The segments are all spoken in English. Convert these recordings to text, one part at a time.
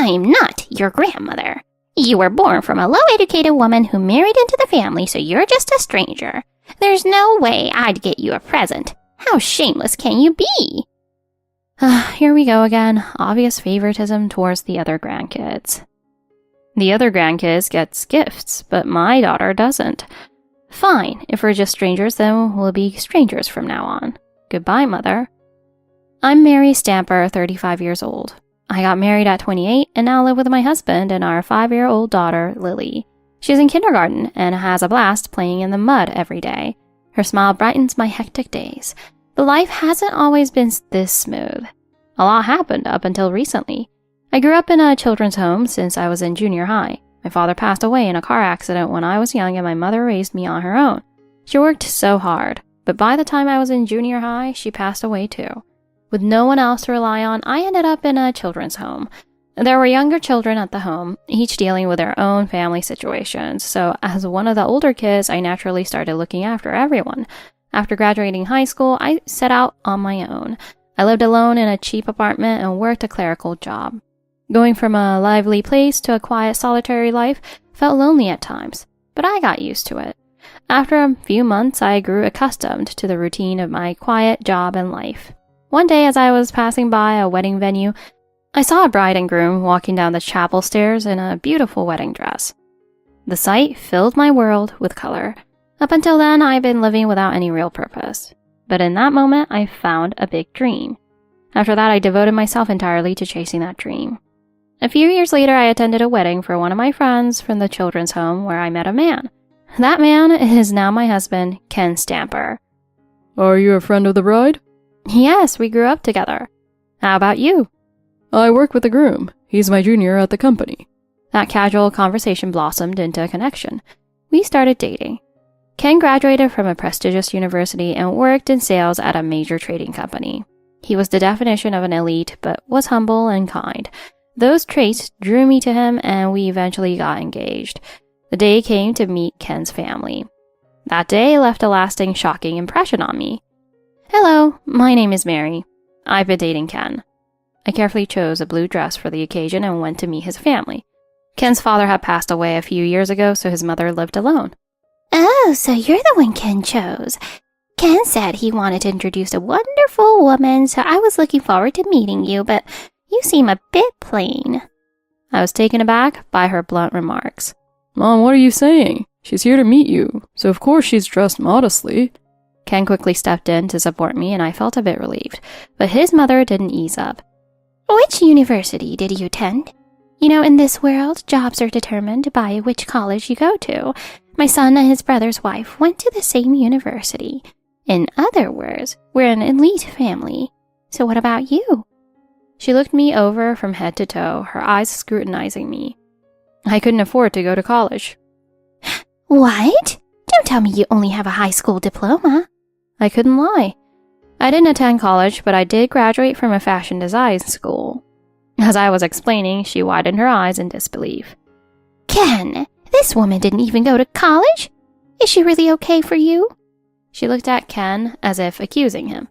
I'm not your grandmother. You were born from a low-educated woman who married into the family, so you're just a stranger. There's no way I'd get you a present. How shameless can you be? Here we go again. Obvious favoritism towards the other grandkids. The other grandkids gets gifts, but my daughter doesn't. Fine, if we're just strangers, then we'll be strangers from now on. Goodbye, Mother. I'm Mary Stamper, 35 years old. I got married at 28 and now live with my husband and our 5-year-old daughter, Lily. She's in kindergarten and has a blast playing in the mud every day. Her smile brightens my hectic days. But life hasn't always been this smooth. A lot happened up until recently. I grew up in a children's home since I was in junior high. My father passed away in a car accident when I was young and my mother raised me on her own. She worked so hard, but by the time I was in junior high, she passed away too. With no one else to rely on, I ended up in a children's home. There were younger children at the home, each dealing with their own family situations, so as one of the older kids, I naturally started looking after everyone. After graduating high school, I set out on my own. I lived alone in a cheap apartment and worked a clerical job. Going from a lively place to a quiet, solitary life felt lonely at times, but I got used to it. After a few months, I grew accustomed to the routine of my quiet job and life. One day, as I was passing by a wedding venue, I saw a bride and groom walking down the chapel stairs in a beautiful wedding dress. The sight filled my world with color. Up until then, I'd been living without any real purpose. But in that moment, I found a big dream. After that, I devoted myself entirely to chasing that dream. A few years later, I attended a wedding for one of my friends from the children's home where I met a man. That man is now my husband, Ken Stamper. Are you a friend of the bride? Yes, we grew up together. How about you? I work with the groom. He's my junior at the company. That casual conversation blossomed into a connection. We started dating. Ken graduated from a prestigious university and worked in sales at a major trading company. He was the definition of an elite, but was humble and kind. Those traits drew me to him, and we eventually got engaged. The day came to meet Ken's family. That day left a lasting, shocking impression on me. Hello, my name is Mary. I've been dating Ken. I carefully chose a blue dress for the occasion and went to meet his family. Ken's father had passed away a few years ago, so his mother lived alone. Oh, so you're the one Ken chose. Ken said he wanted to introduce a wonderful woman, so I was looking forward to meeting you, but you seem a bit plain. I was taken aback by her blunt remarks. Mom, what are you saying? She's here to meet you, so of course she's dressed modestly. Ken quickly stepped in to support me, and I felt a bit relieved, but his mother didn't ease up. Which university did you attend? You know, in this world, jobs are determined by which college you go to. My son and his brother's wife went to the same university. In other words, we're an elite family. So what about you? She looked me over from head to toe, her eyes scrutinizing me. I couldn't afford to go to college. What? Don't tell me you only have a high school diploma. I couldn't lie. I didn't attend college, but I did graduate from a fashion design school. As I was explaining, she widened her eyes in disbelief. Ken, this woman didn't even go to college? Is she really okay for you? She looked at Ken as if accusing him.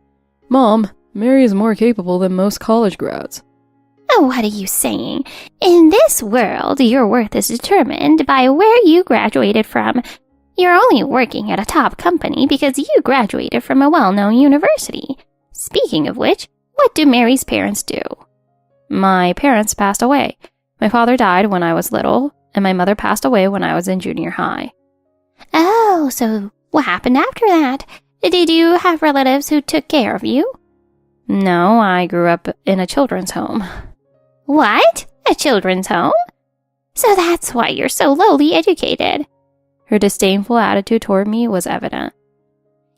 Mom, Mary is more capable than most college grads. Oh, what are you saying? In this world, your worth is determined by where you graduated from. You're only working at a top company because you graduated from a well-known university. Speaking of which, what do Mary's parents do? My parents passed away. My father died when I was little, and my mother passed away when I was in junior high. Oh, so what happened after that? Did you have relatives who took care of you? No, I grew up in a children's home. What? A children's home? So that's why you're so lowly educated. Her disdainful attitude toward me was evident.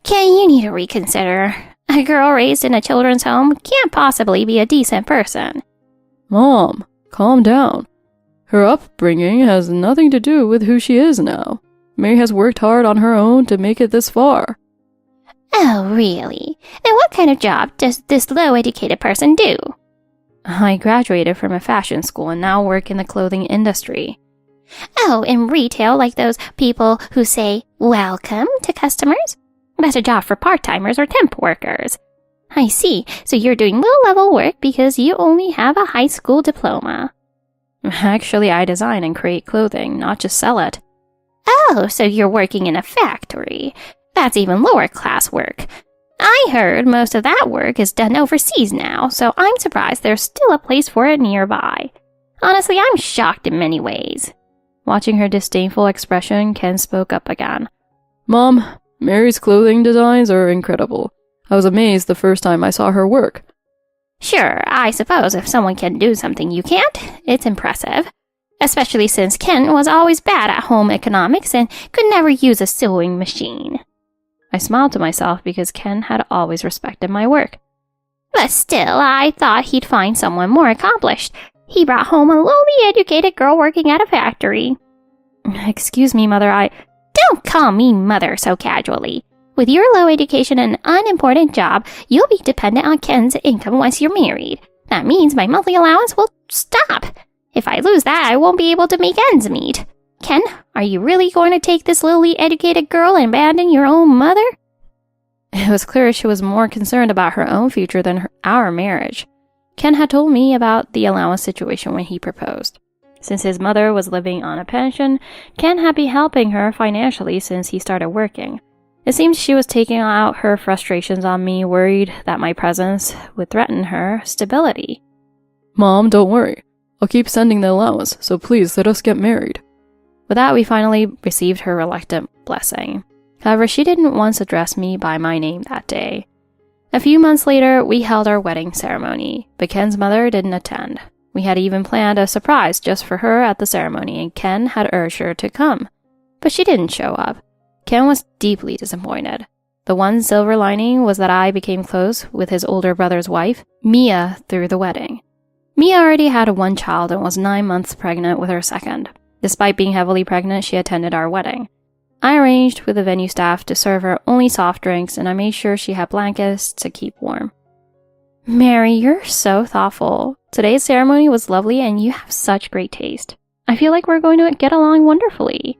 Ken, you need to reconsider. A girl raised in a children's home can't possibly be a decent person. Mom, calm down. Her upbringing has nothing to do with who she is now. Mary has worked hard on her own to make it this far. Oh, really? Then what kind of job does this low-educated person do? I graduated from a fashion school and now work in the clothing industry. Oh, in retail, like those people who say, welcome to customers? That's a job for part-timers or temp workers. I see, so you're doing low-level work because you only have a high school diploma. Actually, I design and create clothing, not just sell it. Oh, so you're working in a factory. That's even lower class work. I heard most of that work is done overseas now, so I'm surprised there's still a place for it nearby. Honestly, I'm shocked in many ways. Watching her disdainful expression, Ken spoke up again. Mom, Mary's clothing designs are incredible. I was amazed the first time I saw her work. Sure, I suppose if someone can do something you can't, it's impressive. Especially since Ken was always bad at home economics and could never use a sewing machine. I smiled to myself because Ken had always respected my work. But still, I thought he'd find someone more accomplished. He brought home a lowly educated girl working at a factory. Excuse me, Mother, Don't call me Mother so casually. With your low education and unimportant job, you'll be dependent on Ken's income once you're married. That means my monthly allowance will stop. If I lose that, I won't be able to make ends meet. Ken, are you really going to take this lowly educated girl and abandon your own mother? It was clear she was more concerned about her own future than our marriage. Ken had told me about the allowance situation when he proposed. Since his mother was living on a pension, Ken had been helping her financially since he started working. It seems she was taking out her frustrations on me, worried that my presence would threaten her stability. Mom, don't worry. I'll keep sending the allowance, so please let us get married. With that, we finally received her reluctant blessing. However, she didn't once address me by my name that day. A few months later, we held our wedding ceremony, but Ken's mother didn't attend. We had even planned a surprise just for her at the ceremony, and Ken had urged her to come. But she didn't show up. Ken was deeply disappointed. The one silver lining was that I became close with his older brother's wife, Mia, through the wedding. Mia already had one child and was 9 months pregnant with her second. Despite being heavily pregnant, she attended our wedding. I arranged with the venue staff to serve her only soft drinks, and I made sure she had blankets to keep warm. Mary, you're so thoughtful. Today's ceremony was lovely and you have such great taste. I feel like we're going to get along wonderfully.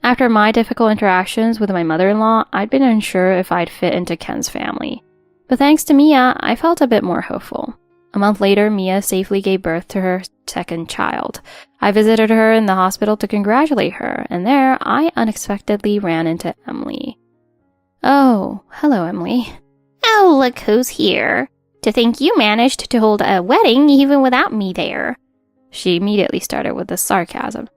After my difficult interactions with my mother-in-law, I'd been unsure if I'd fit into Ken's family. But thanks to Mia, I felt a bit more hopeful. A month later, Mia safely gave birth to her second child. I visited her in the hospital to congratulate her, and there I unexpectedly ran into Emily. Oh, hello, Emily. Oh, look who's here. To think you managed to hold a wedding even without me there. She immediately started with the sarcasm.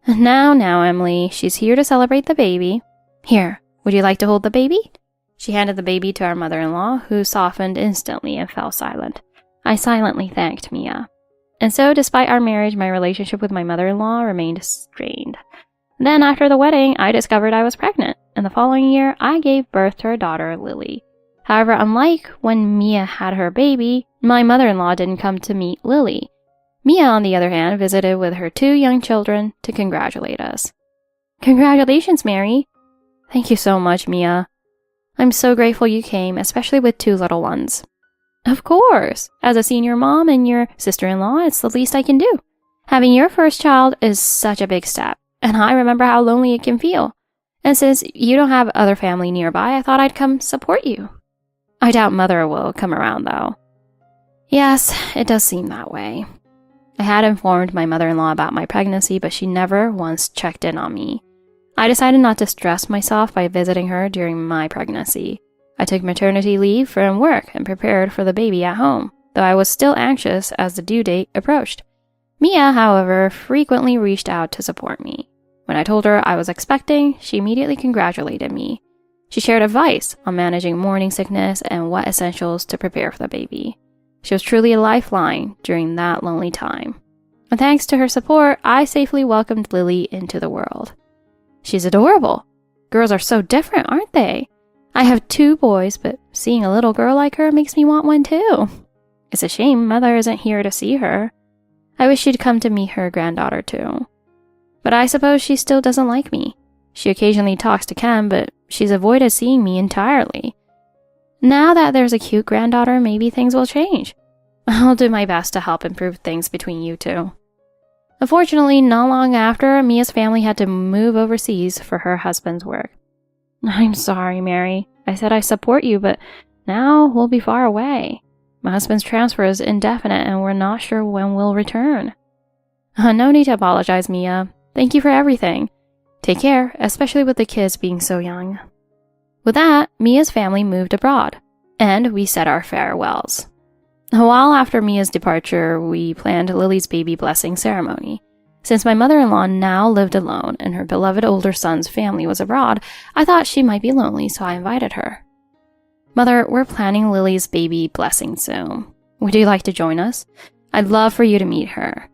Now, Emily, she's here to celebrate the baby. Here, would you like to hold the baby? She handed the baby to our mother-in-law, who softened instantly and fell silent. I silently thanked Mia. And so, despite our marriage, my relationship with my mother-in-law remained strained. Then, after the wedding, I discovered I was pregnant, and the following year, I gave birth to our daughter, Lily. However, unlike when Mia had her baby, my mother-in-law didn't come to meet Lily. Mia, on the other hand, visited with her 2 young children to congratulate us. Congratulations, Mary. Thank you so much, Mia. I'm so grateful you came, especially with 2 little ones. Of course. As a senior mom and your sister-in-law, it's the least I can do. Having your first child is such a big step, and I remember how lonely it can feel. And since you don't have other family nearby, I thought I'd come support you. I doubt Mother will come around, though. Yes, it does seem that way. I had informed my mother-in-law about my pregnancy, but she never once checked in on me. I decided not to stress myself by visiting her during my pregnancy. I took maternity leave from work and prepared for the baby at home, though I was still anxious as the due date approached. Mia, however, frequently reached out to support me. When I told her I was expecting, she immediately congratulated me. She shared advice on managing morning sickness and what essentials to prepare for the baby. She was truly a lifeline during that lonely time. And thanks to her support, I safely welcomed Lily into the world. She's adorable. Girls are so different, aren't they? I have 2 boys, but seeing a little girl like her makes me want one too. It's a shame Mother isn't here to see her. I wish she'd come to meet her granddaughter too. But I suppose she still doesn't like me. She occasionally talks to Ken, but she's avoided seeing me entirely. Now that there's a cute granddaughter, maybe things will change. I'll do my best to help improve things between you 2. Unfortunately, not long after, Mia's family had to move overseas for her husband's work. I'm sorry, Mary. I said I support you, but now we'll be far away. My husband's transfer is indefinite and we're not sure when we'll return. No need to apologize, Mia. Thank you for everything. Take care, especially with the kids being so young. With that, Mia's family moved abroad, and we said our farewells. A while after Mia's departure, we planned Lily's baby blessing ceremony. Since my mother-in-law now lived alone and her beloved older son's family was abroad, I thought she might be lonely, so I invited her. Mother, we're planning Lily's baby blessing soon. Would you like to join us? I'd love for you to meet her.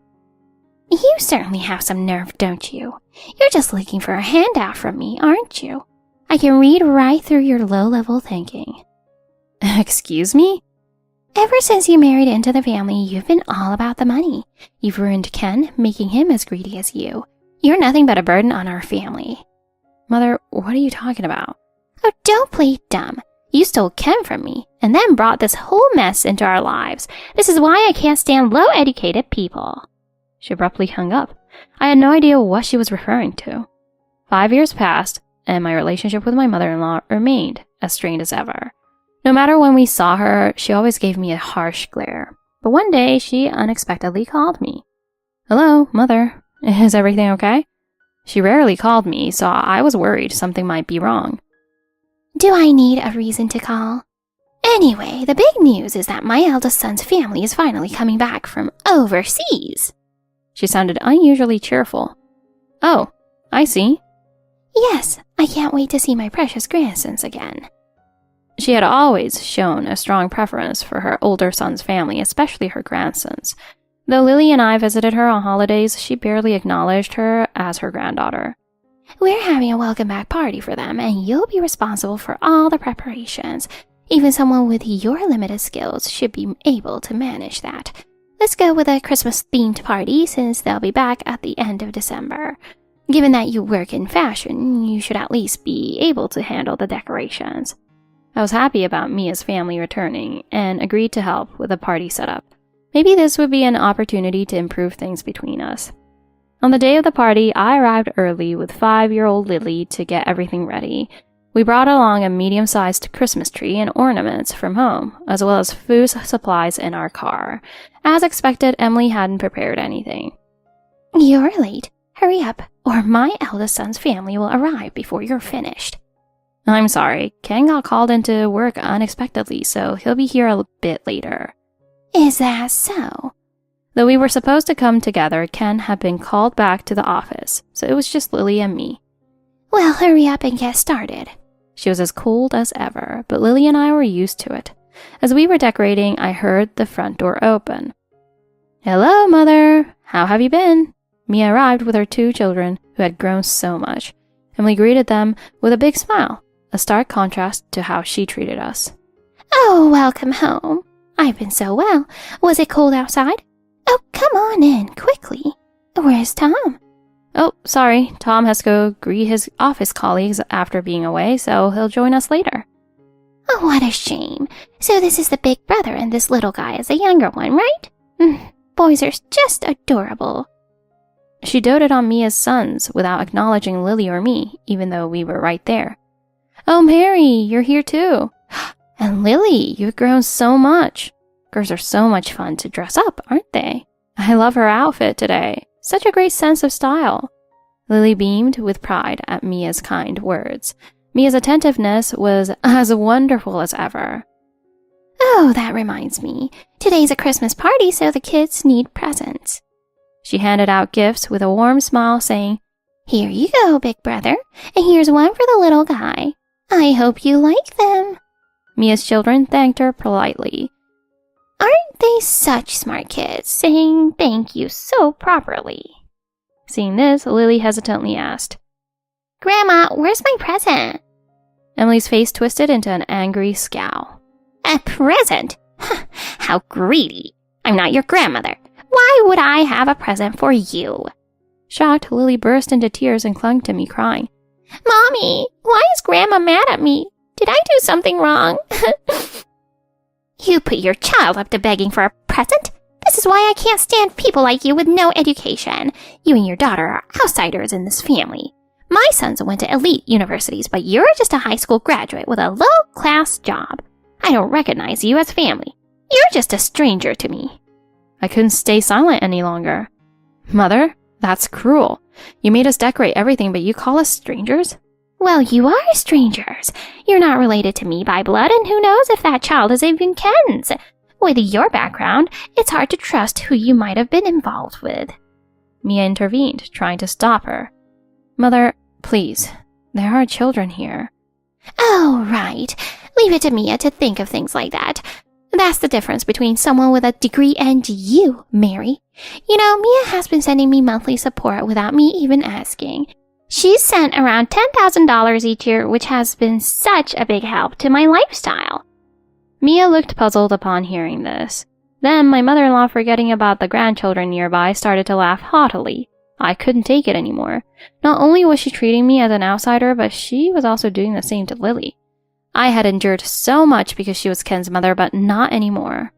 You certainly have some nerve, don't you? You're just looking for a handout from me, aren't you? I can read right through your low-level thinking. Excuse me? Ever since you married into the family, you've been all about the money. You've ruined Ken, making him as greedy as you. You're nothing but a burden on our family. Mother, what are you talking about? Oh, don't play dumb. You stole Ken from me, and then brought this whole mess into our lives. This is why I can't stand low-educated people. She abruptly hung up. I had no idea what she was referring to. 5 years passed, and my relationship with my mother-in-law remained as strained as ever. No matter when we saw her, she always gave me a harsh glare. But one day, she unexpectedly called me. Hello, Mother. Is everything okay? She rarely called me, so I was worried something might be wrong. Do I need a reason to call? Anyway, the big news is that my eldest son's family is finally coming back from overseas. She sounded unusually cheerful. Oh, I see. Yes, I can't wait to see my precious grandsons again. She had always shown a strong preference for her older son's family, especially her grandsons. Though Lily and I visited her on holidays, she barely acknowledged her as her granddaughter. We're having a welcome back party for them, and you'll be responsible for all the preparations. Even someone with your limited skills should be able to manage that. Let's go with a Christmas-themed party since they'll be back at the end of December. Given that you work in fashion, you should at least be able to handle the decorations. I was happy about Mia's family returning and agreed to help with the party setup. Maybe this would be an opportunity to improve things between us. On the day of the party, I arrived early with 5-year-old Lily to get everything ready. We brought along a medium-sized Christmas tree and ornaments from home, as well as food supplies in our car. As expected, Emily hadn't prepared anything. You're late. Hurry up, or my eldest son's family will arrive before you're finished. I'm sorry, Ken got called into work unexpectedly, so he'll be here a bit later. Is that so? Though we were supposed to come together, Ken had been called back to the office, so it was just Lily and me. Well, hurry up and get started. She was as cold as ever, but Lily and I were used to it. As we were decorating, I heard the front door open. Hello, Mother. How have you been? Mia arrived with her 2 children, who had grown so much. Emily greeted them with a big smile, a stark contrast to how she treated us. Oh, welcome home. I've been so well. Was it cold outside? Oh, come on in, quickly. Where's Tom? Oh, sorry. Tom has to go greet his office colleagues after being away, so he'll join us later. Oh, what a shame. So this is the big brother and this little guy is the younger one, right? Boys are just adorable. She doted on Mia's sons without acknowledging Lily or me, even though we were right there. Oh, Mary, you're here too. And Lily, you've grown so much. Girls are so much fun to dress up, aren't they? I love her outfit today. Such a great sense of style. Lily beamed with pride at Mia's kind words. Mia's attentiveness was as wonderful as ever. Oh, that reminds me. Today's a Christmas party, so the kids need presents. She handed out gifts with a warm smile, saying, Here you go, big brother, and here's one for the little guy. I hope you like them. Mia's children thanked her politely. Aren't they such smart kids, saying thank you so properly? Seeing this, Lily hesitantly asked, Grandma, where's my present? Emily's face twisted into an angry scowl. A present? How greedy. I'm not your grandmother. Why would I have a present for you? Shocked, Lily burst into tears and clung to me, crying. Mommy, why is Grandma mad at me? Did I do something wrong? You put your child up to begging for a present? This is why I can't stand people like you with no education. You and your daughter are outsiders in this family. My sons went to elite universities, but you're just a high school graduate with a low-class job. I don't recognize you as family. You're just a stranger to me. I couldn't stay silent any longer. Mother, that's cruel. You made us decorate everything, but you call us strangers? Well, you are strangers. You're not related to me by blood, and who knows if that child is even Ken's. With your background, it's hard to trust who you might have been involved with. Mia intervened, trying to stop her. Mother, please. There are children here. Oh, right. Leave it to Mia to think of things like that. That's the difference between someone with a degree and you, Mary. You know, Mia has been sending me monthly support without me even asking. She's sent around $10,000 each year, which has been such a big help to my lifestyle. Mia looked puzzled upon hearing this. Then my mother-in-law, forgetting about the grandchildren nearby, started to laugh haughtily. I couldn't take it anymore. Not only was she treating me as an outsider, but she was also doing the same to Lily. I had endured so much because she was Ken's mother, but not anymore.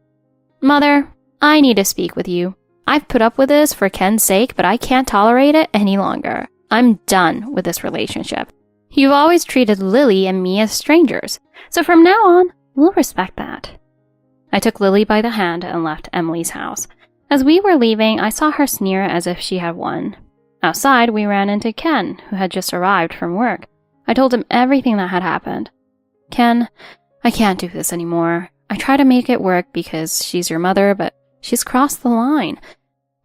Mother, I need to speak with you. I've put up with this for Ken's sake, but I can't tolerate it any longer. I'm done with this relationship. You've always treated Lily and me as strangers, so from now on, we'll respect that. I took Lily by the hand and left Emily's house. As we were leaving, I saw her sneer as if she had won. Outside, we ran into Ken, who had just arrived from work. I told him everything that had happened. Ken, I can't do this anymore. I try to make it work because she's your mother, but she's crossed the line.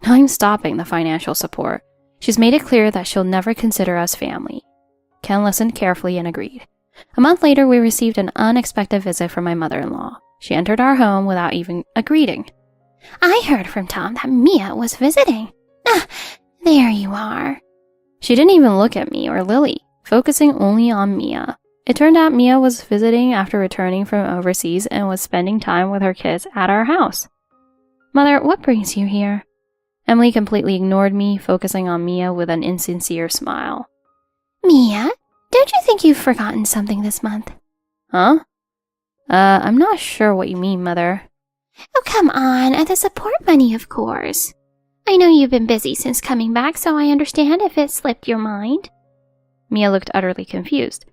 I'm stopping the financial support. She's made it clear that she'll never consider us family. Ken listened carefully and agreed. A month later, we received an unexpected visit from my mother-in-law. She entered our home without even a greeting. I heard from Tom that Mia was visiting. Ah, there you are. She didn't even look at me or Lily, focusing only on Mia. It turned out Mia was visiting after returning from overseas and was spending time with her kids at our house. Mother, what brings you here? Emily completely ignored me, focusing on Mia with an insincere smile. Mia, don't you think you've forgotten something this month? Huh? I'm not sure what you mean, Mother. Oh, come on, the support money, of course. I know you've been busy since coming back, so I understand if it slipped your mind. Mia looked utterly confused.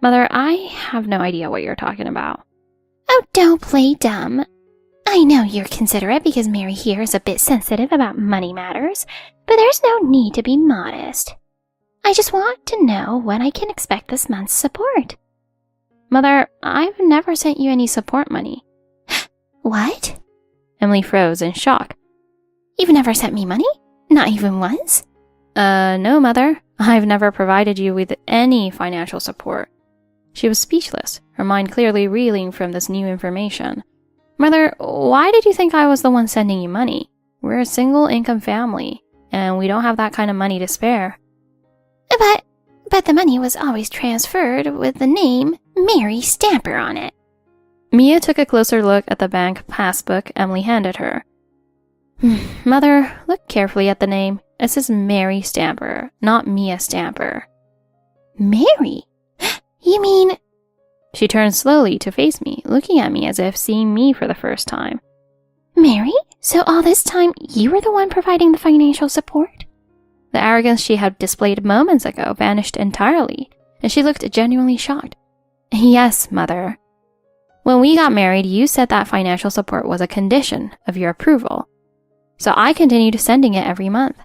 Mother, I have no idea what you're talking about. Oh, don't play dumb. I know you're considerate because Mary here is a bit sensitive about money matters, but there's no need to be modest. I just want to know when I can expect this month's support. Mother, I've never sent you any support money. What? Emily froze in shock. You've never sent me money? Not even once? No, Mother. I've never provided you with any financial support. She was speechless, her mind clearly reeling from this new information. Mother, why did you think I was the one sending you money? We're a single-income family, and we don't have that kind of money to spare. But the money was always transferred with the name Mary Stamper on it. Mia took a closer look at the bank passbook Emily handed her. Mother, look carefully at the name. It says Mary Stamper, not Mia Stamper. Mary? You mean... She turned slowly to face me, looking at me as if seeing me for the first time. Mary? So all this time, you were the one providing the financial support? The arrogance she had displayed moments ago vanished entirely, and she looked genuinely shocked. Yes, Mother. When we got married, you said that financial support was a condition of your approval. So I continued sending it every month.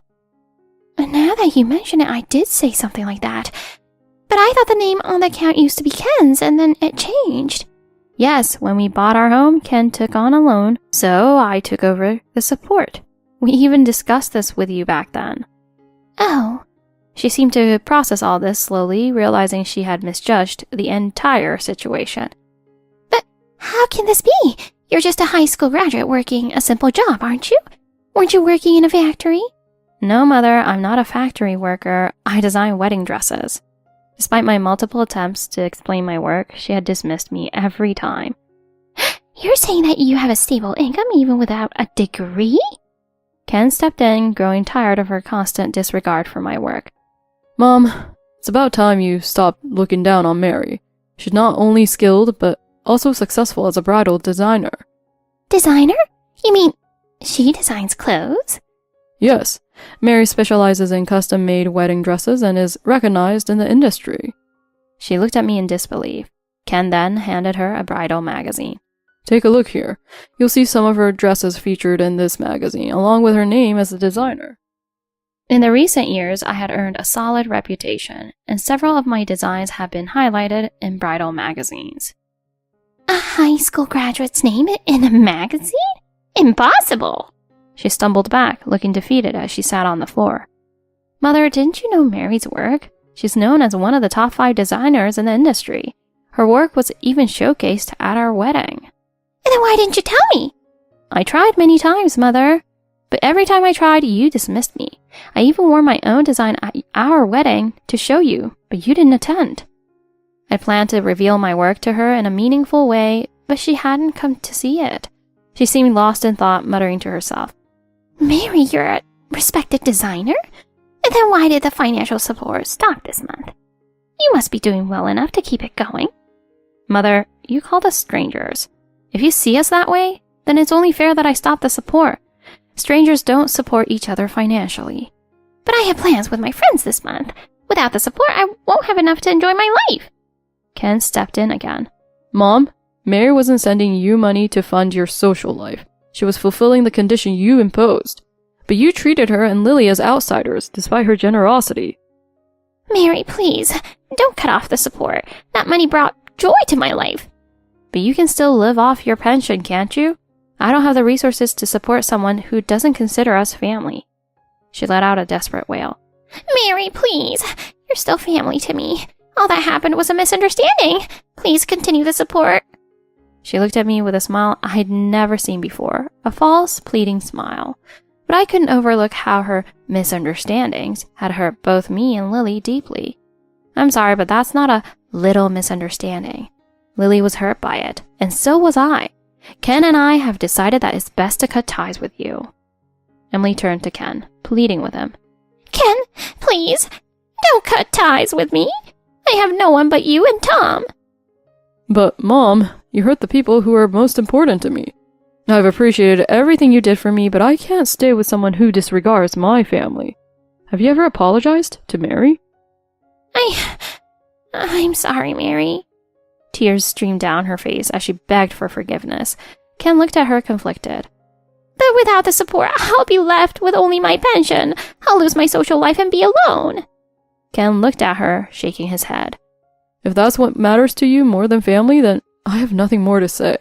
Now that you mention it, I did say something like that. But I thought the name on the account used to be Ken's, and then it changed. Yes, when we bought our home, Ken took on a loan, so I took over the support. We even discussed this with you back then. Oh. She seemed to process all this slowly, realizing she had misjudged the entire situation. But how can this be? You're just a high school graduate working a simple job, aren't you? Weren't you working in a factory? No, Mother, I'm not a factory worker. I design wedding dresses. Despite my multiple attempts to explain my work, she had dismissed me every time. You're saying that you have a stable income even without a degree? Ken stepped in, growing tired of her constant disregard for my work. Mom, it's about time you stopped looking down on Mary. She's not only skilled, but also successful as a bridal designer. Designer? You mean she designs clothes? Yes. Mary specializes in custom-made wedding dresses and is recognized in the industry. She looked at me in disbelief. Ken then handed her a bridal magazine. Take a look here. You'll see some of her dresses featured in this magazine, along with her name as a designer. In the recent years, I had earned a solid reputation, and several of my designs have been highlighted in bridal magazines. A high school graduate's name in a magazine? Impossible! She stumbled back, looking defeated as she sat on the floor. Mother, didn't you know Mary's work? She's known as one of the top 5 designers in the industry. Her work was even showcased at our wedding. And then why didn't you tell me? I tried many times, Mother. But every time I tried, you dismissed me. I even wore my own design at our wedding to show you, but you didn't attend. I planned to reveal my work to her in a meaningful way, but she hadn't come to see it. She seemed lost in thought, muttering to herself. Mary, you're a respected designer? And then why did the financial support stop this month? You must be doing well enough to keep it going. Mother, you called us strangers. If you see us that way, then it's only fair that I stop the support. Strangers don't support each other financially. But I have plans with my friends this month. Without the support, I won't have enough to enjoy my life. Ken stepped in again. Mom, Mary wasn't sending you money to fund your social life. She was fulfilling the condition you imposed. But you treated her and Lily as outsiders, despite her generosity. Mary, please, don't cut off the support. That money brought joy to my life. But you can still live off your pension, can't you? I don't have the resources to support someone who doesn't consider us family. She let out a desperate wail. Mary, please. You're still family to me. All that happened was a misunderstanding. Please continue the support. She looked at me with a smile I'd never seen before, a false, pleading smile. But I couldn't overlook how her misunderstandings had hurt both me and Lily deeply. I'm sorry, but that's not a little misunderstanding. Lily was hurt by it, and so was I. Ken and I have decided that it's best to cut ties with you. Emily turned to Ken, pleading with him. Ken, please, don't cut ties with me. I have no one but you and Tom. But, Mom, you hurt the people who are most important to me. I've appreciated everything you did for me, but I can't stay with someone who disregards my family. Have you ever apologized to Mary? I'm sorry, Mary. Tears streamed down her face as she begged for forgiveness. Ken looked at her conflicted. But without the support, I'll be left with only my pension. I'll lose my social life and be alone. Ken looked at her, shaking his head. If that's what matters to you more than family, then I have nothing more to say.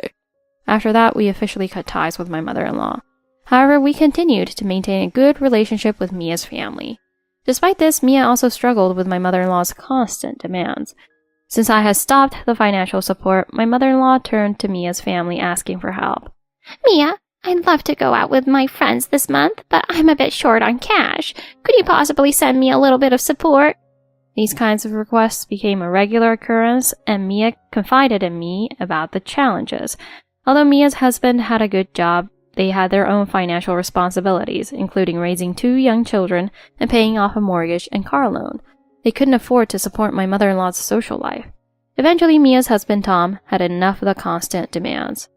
After that, we officially cut ties with my mother-in-law. However, we continued to maintain a good relationship with Mia's family. Despite this, Mia also struggled with my mother-in-law's constant demands. Since I had stopped the financial support, my mother-in-law turned to Mia's family asking for help. Mia, I'd love to go out with my friends this month, but I'm a bit short on cash. Could you possibly send me a little bit of support? These kinds of requests became a regular occurrence, and Mia confided in me about the challenges. Although Mia's husband had a good job, they had their own financial responsibilities, including raising 2 young children and paying off a mortgage and car loan. They couldn't afford to support my mother-in-law's social life. Eventually, Mia's husband, Tom, had enough of the constant demands.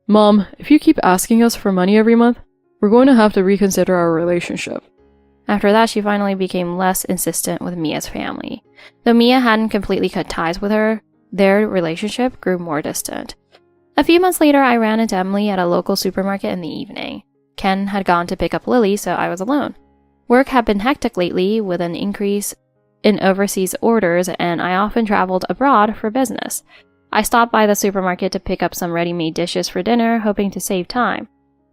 Mom, if you keep asking us for money every month, we're going to have to reconsider our relationship. After that, she finally became less insistent with Mia's family. Though Mia hadn't completely cut ties with her, their relationship grew more distant. A few months later, I ran into Emily at a local supermarket in the evening. Ken had gone to pick up Lily, so I was alone. Work had been hectic lately with an increase in overseas orders, and I often traveled abroad for business. I stopped by the supermarket to pick up some ready-made dishes for dinner, hoping to save time.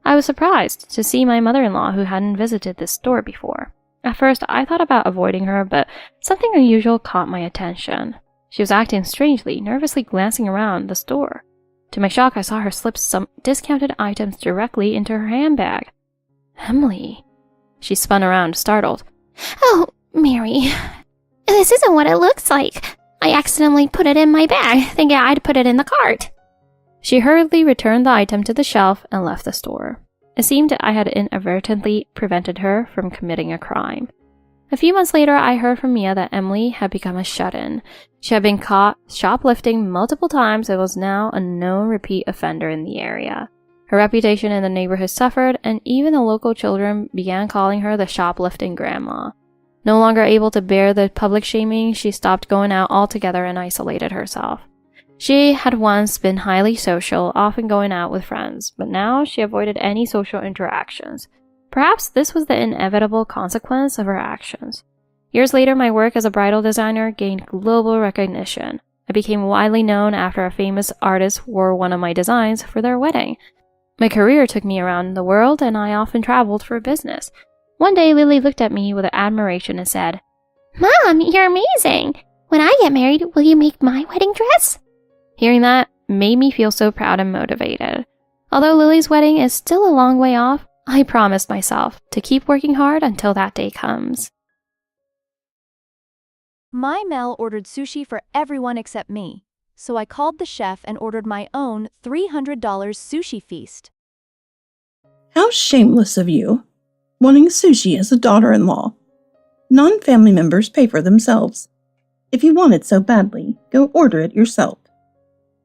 I was surprised to see my mother-in-law, who hadn't visited this store before. At first, I thought about avoiding her, but something unusual caught my attention. She was acting strangely, nervously glancing around the store. To my shock, I saw her slip some discounted items directly into her handbag. Emily. She spun around, startled. Oh, Mary. This isn't what it looks like. I accidentally put it in my bag, thinking I'd put it in the cart. She hurriedly returned the item to the shelf and left the store. It seemed I had inadvertently prevented her from committing a crime. A few months later, I heard from Mia that Emily had become a shut-in. She had been caught shoplifting multiple times and was now a known repeat offender in the area. Her reputation in the neighborhood suffered, and even the local children began calling her the shoplifting grandma. No longer able to bear the public shaming, she stopped going out altogether and isolated herself. She had once been highly social, often going out with friends, but now she avoided any social interactions. Perhaps this was the inevitable consequence of her actions. Years later, my work as a bridal designer gained global recognition. I became widely known after a famous artist wore one of my designs for their wedding. My career took me around the world, and I often traveled for business. One day, Lily looked at me with admiration and said, "Mom, you're amazing. When I get married, will you make my wedding dress?" Hearing that made me feel so proud and motivated. Although Lily's wedding is still a long way off, I promised myself to keep working hard until that day comes. My Mel ordered sushi for everyone except me, so I called the chef and ordered my own $300 sushi feast. How shameless of you, wanting sushi as a daughter-in-law. Non-family members pay for themselves. If you want it so badly, go order it yourself.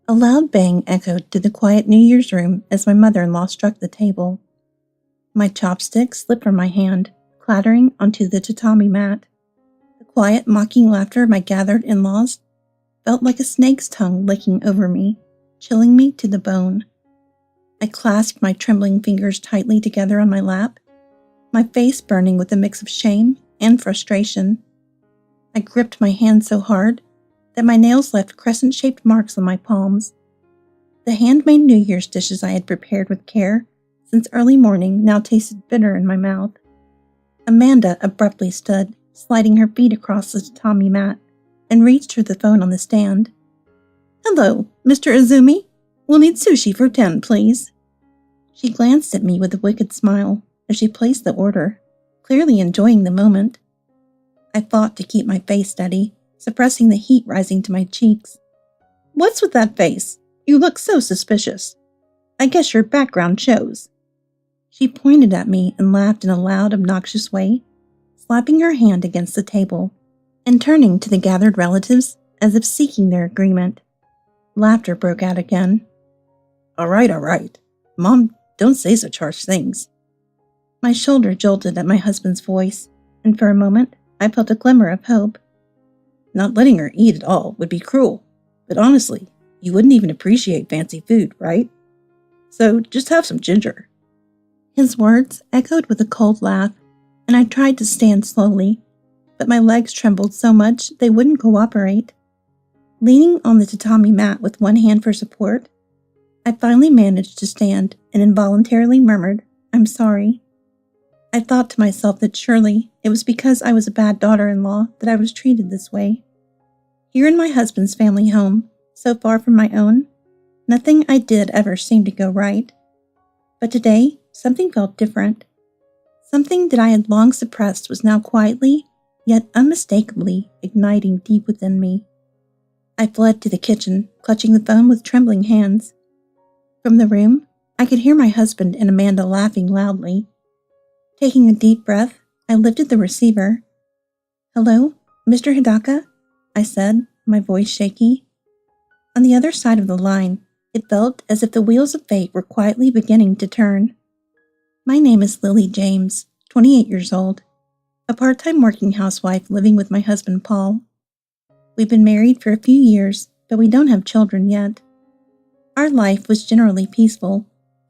A loud bang echoed through the quiet New Year's room as my mother-in-law struck the table. My chopstick slipped from my hand, clattering onto the tatami mat. The quiet, mocking laughter of my gathered in-laws felt like a snake's tongue licking over me, chilling me to the bone. I clasped my trembling fingers tightly together on my lap, my face burning with a mix of shame and frustration. I gripped my hand so hard that my nails left crescent-shaped marks on my palms. The handmade New Year's dishes I had prepared with care since early morning now tasted bitter in my mouth. Amanda abruptly stood, sliding her feet across the tatami mat, and reached for the phone on the stand. "Hello, Mr. Izumi? We'll need sushi for 10, please." She glanced at me with a wicked smile as she placed the order, clearly enjoying the moment. I fought to keep my face steady, suppressing the heat rising to my cheeks. "What's with that face? You look so suspicious. I guess your background shows." She pointed at me and laughed in a loud, obnoxious way, slapping her hand against the table and turning to the gathered relatives as if seeking their agreement. Laughter broke out again. All right. Mom, don't say such harsh things." My shoulder jolted at my husband's voice, and for a moment I felt a glimmer of hope. "Not letting her eat at all would be cruel, but honestly, you wouldn't even appreciate fancy food, right? So just have some ginger." His words echoed with a cold laugh, and I tried to stand slowly, but my legs trembled so much they wouldn't cooperate. Leaning on the tatami mat with one hand for support, I finally managed to stand and involuntarily murmured, "I'm sorry." I thought to myself that surely it was because I was a bad daughter-in-law that I was treated this way. Here in my husband's family home, so far from my own, nothing I did ever seemed to go right. But today, something felt different. Something that I had long suppressed was now quietly, yet unmistakably, igniting deep within me. I fled to the kitchen, clutching the phone with trembling hands. From the room, I could hear my husband and Amanda laughing loudly. Taking a deep breath, I lifted the receiver. "Hello, Mr. Hidaka?" I said, my voice shaky. On the other side of the line, it felt as if the wheels of fate were quietly beginning to turn. "My name is Lily James, 28 years old, a part-time working housewife living with my husband Paul. We've been married for a few years, but we don't have children yet. Our life was generally peaceful,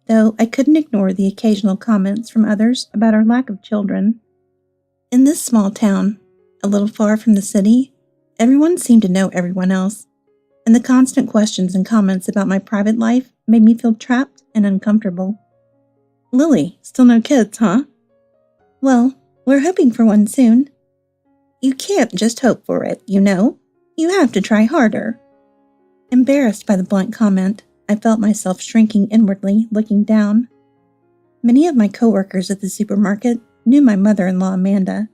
though I couldn't ignore the occasional comments from others about our lack of children. In this small town, a little far from the city, everyone seemed to know everyone else, and the constant questions and comments about my private life made me feel trapped and uncomfortable." "Lily, still no kids, huh?" "Well, we're hoping for one soon." "You can't just hope for it, you know. You have to try harder." Embarrassed by the blunt comment, I felt myself shrinking inwardly, looking down. Many of my coworkers at the supermarket knew my mother-in-law Amanda,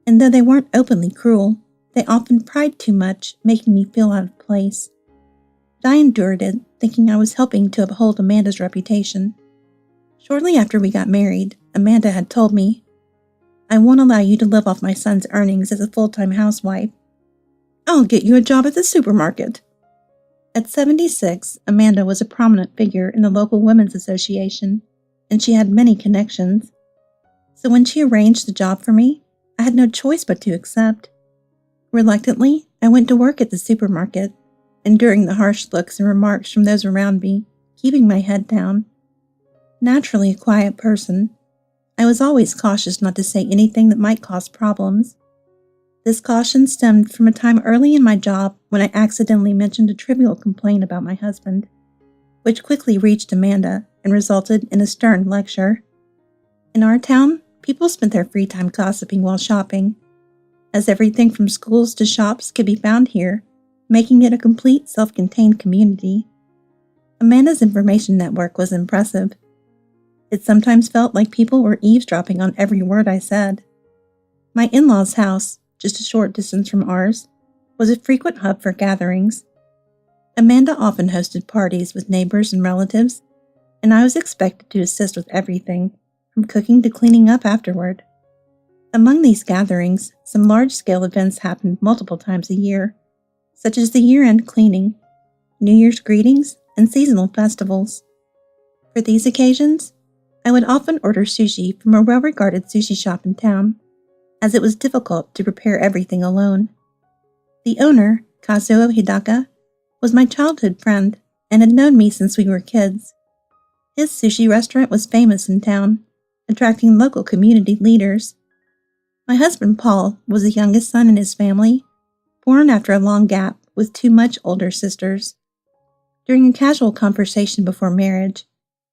and though they weren't openly cruel, they often pried too much, making me feel out of place. But I endured it, thinking I was helping to uphold Amanda's reputation. Shortly after we got married, Amanda had told me, "I won't allow you to live off my son's earnings as a full-time housewife. I'll get you a job at the supermarket." At 76, Amanda was a prominent figure in the local women's association, and she had many connections. So when she arranged the job for me, I had no choice but to accept. Reluctantly, I went to work at the supermarket, enduring the harsh looks and remarks from those around me, keeping my head down. Naturally a quiet person, I was always cautious not to say anything that might cause problems. This caution stemmed from a time early in my job when I accidentally mentioned a trivial complaint about my husband, which quickly reached Amanda and resulted in a stern lecture. In our town, people spent their free time gossiping while shopping, as everything from schools to shops could be found here, making it a complete self-contained community. Amanda's information network was impressive. It sometimes felt like people were eavesdropping on every word I said. My in-laws' house, just a short distance from ours, was a frequent hub for gatherings. Amanda often hosted parties with neighbors and relatives, and I was expected to assist with everything, from cooking to cleaning up afterward. Among these gatherings, some large-scale events happened multiple times a year, such as the year-end cleaning, New Year's greetings, and seasonal festivals. For these occasions, I would often order sushi from a well-regarded sushi shop in town, as it was difficult to prepare everything alone. The owner, Kazuo Hidaka, was my childhood friend and had known me since we were kids. His sushi restaurant was famous in town, attracting local community leaders. My husband Paul was the youngest son in his family, born after a long gap with two much older sisters. During a casual conversation before marriage,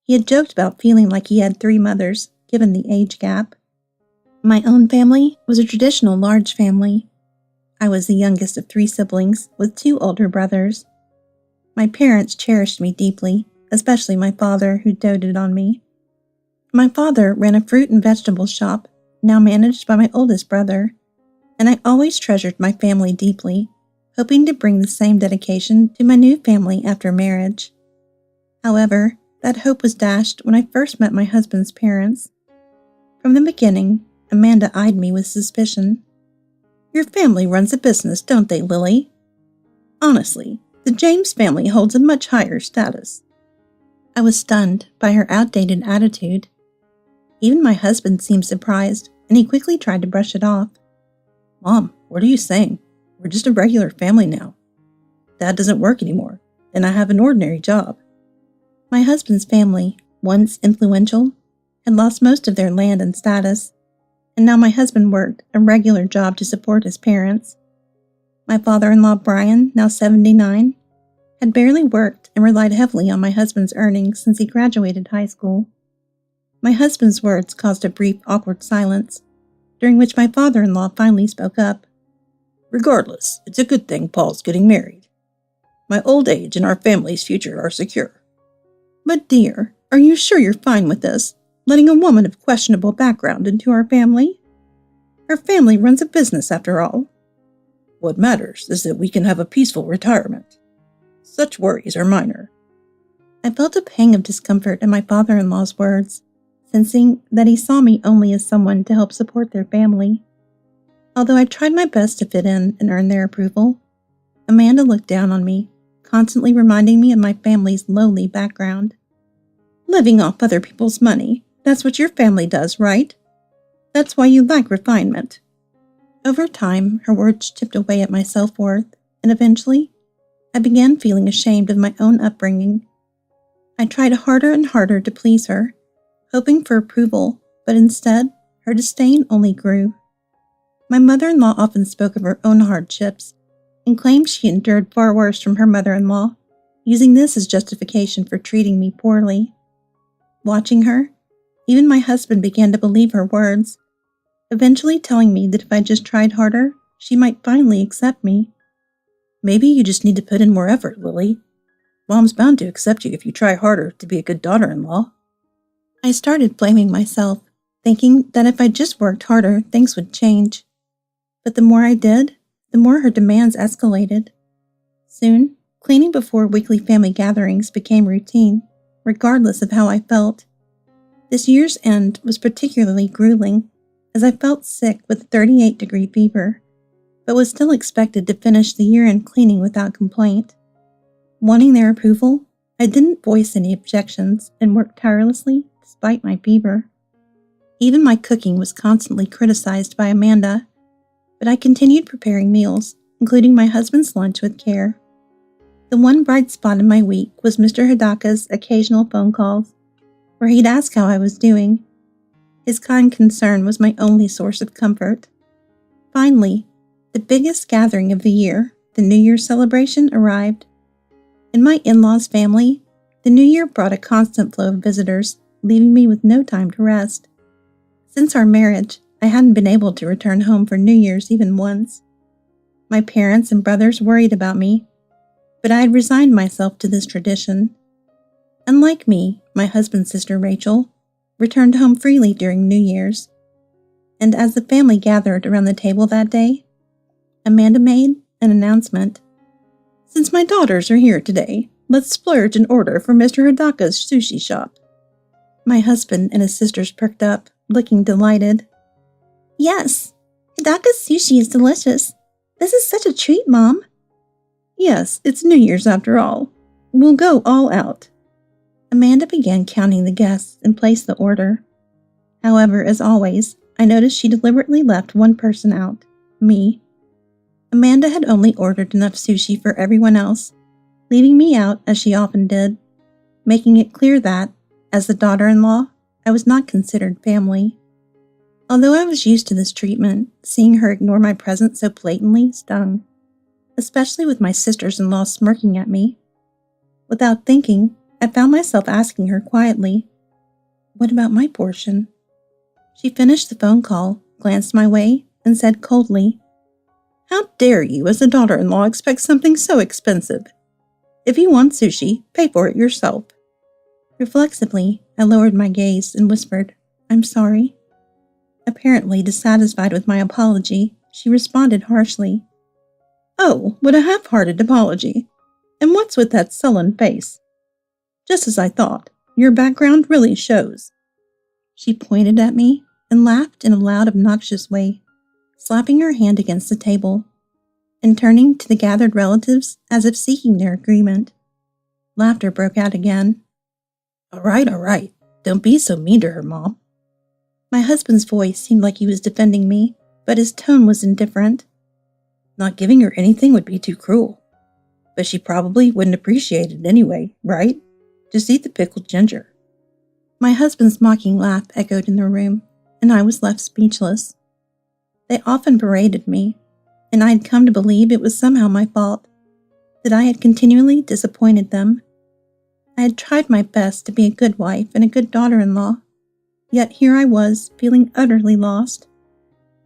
he had joked about feeling like he had 3 mothers, given the age gap. My own family was a traditional large family. I was the youngest of 3 siblings, with 2 older brothers. My parents cherished me deeply, especially my father, who doted on me. My father ran a fruit and vegetable shop, now managed by my oldest brother, and I always treasured my family deeply, hoping to bring the same dedication to my new family after marriage. However, that hope was dashed when I first met my husband's parents. From the beginning, Amanda eyed me with suspicion. "Your family runs a business, don't they, Lily? Honestly, the James family holds a much higher status." I was stunned by her outdated attitude. Even my husband seemed surprised, and he quickly tried to brush it off. "Mom, what are you saying? We're just a regular family now. Dad doesn't work anymore, and I have an ordinary job." My husband's family, once influential, had lost most of their land and status, and now my husband worked a regular job to support his parents. My father-in-law, Brian, now 79, had barely worked and relied heavily on my husband's earnings since he graduated high school. My husband's words caused a brief, awkward silence, during which my father-in-law finally spoke up. "Regardless, it's a good thing Paul's getting married. My old age and our family's future are secure." "But dear, are you sure you're fine with this, letting a woman of questionable background into our family? Our family runs a business after all. What matters is that we can have a peaceful retirement. Such worries are minor." I felt a pang of discomfort at my father-in-law's words, sensing that he saw me only as someone to help support their family. Although I tried my best to fit in and earn their approval, Amanda looked down on me, constantly reminding me of my family's lowly background. "Living off other people's money, that's what your family does, right? That's why you lack refinement." Over time, her words chipped away at my self-worth, and eventually, I began feeling ashamed of my own upbringing. I tried harder and harder to please her, hoping for approval, but instead, her disdain only grew. My mother-in-law often spoke of her own hardships and claimed she endured far worse from her mother-in-law, using this as justification for treating me poorly. Watching her, even my husband began to believe her words, eventually telling me that if I just tried harder, she might finally accept me. "Maybe you just need to put in more effort, Lily. Mom's bound to accept you if you try harder to be a good daughter-in-law." I started blaming myself, thinking that if I just worked harder, things would change. But the more I did, the more her demands escalated. Soon, cleaning before weekly family gatherings became routine, regardless of how I felt. This year's end was particularly grueling, as I felt sick with a 38-degree fever, but was still expected to finish the year-end cleaning without complaint. Wanting their approval, I didn't voice any objections and worked tirelessly despite my fever. Even my cooking was constantly criticized by Amanda, but I continued preparing meals, including my husband's lunch with care. The one bright spot in my week was Mr. Hidaka's occasional phone calls, where he'd ask how I was doing. His kind concern was my only source of comfort. Finally, the biggest gathering of the year, the New Year's celebration, arrived. In my in-laws' family, the New Year brought a constant flow of visitors, leaving me with no time to rest. Since our marriage, I hadn't been able to return home for New Year's even once. My parents and brothers worried about me, but I had resigned myself to this tradition. Unlike me, my husband's sister Rachel returned home freely during New Year's. And as the family gathered around the table that day, Amanda made an announcement. "Since my daughters are here today, let's splurge and order for Mr. Hidaka's sushi shop." My husband and his sisters perked up, looking delighted. "Yes, Hidaka's sushi is delicious. This is such a treat, Mom." "Yes, it's New Year's after all. We'll go all out." Amanda began counting the guests and placed the order. However, as always, I noticed she deliberately left one person out, me. Amanda had only ordered enough sushi for everyone else, leaving me out as she often did, making it clear that, as the daughter-in-law, I was not considered family. Although I was used to this treatment, seeing her ignore my presence so blatantly stung, especially with my sisters-in-law smirking at me. Without thinking, I found myself asking her quietly, "What about my portion?" She finished the phone call, glanced my way, and said coldly, "How dare you, as a daughter-in-law, expect something so expensive? If you want sushi, pay for it yourself." Reflexively, I lowered my gaze and whispered, "I'm sorry." Apparently dissatisfied with my apology, she responded harshly, "Oh, what a half-hearted apology. And what's with that sullen face? Just as I thought, your background really shows." She pointed at me and laughed in a loud, obnoxious way, slapping her hand against the table, and turning to the gathered relatives as if seeking their agreement. Laughter broke out again. All right. Don't be so mean to her, Mom." My husband's voice seemed like he was defending me, but his tone was indifferent. "Not giving her anything would be too cruel. But she probably wouldn't appreciate it anyway, right? Just eat the pickled ginger." My husband's mocking laugh echoed in the room, and I was left speechless. They often berated me, and I had come to believe it was somehow my fault, that I had continually disappointed them. I had tried my best to be a good wife and a good daughter-in-law, yet here I was, feeling utterly lost.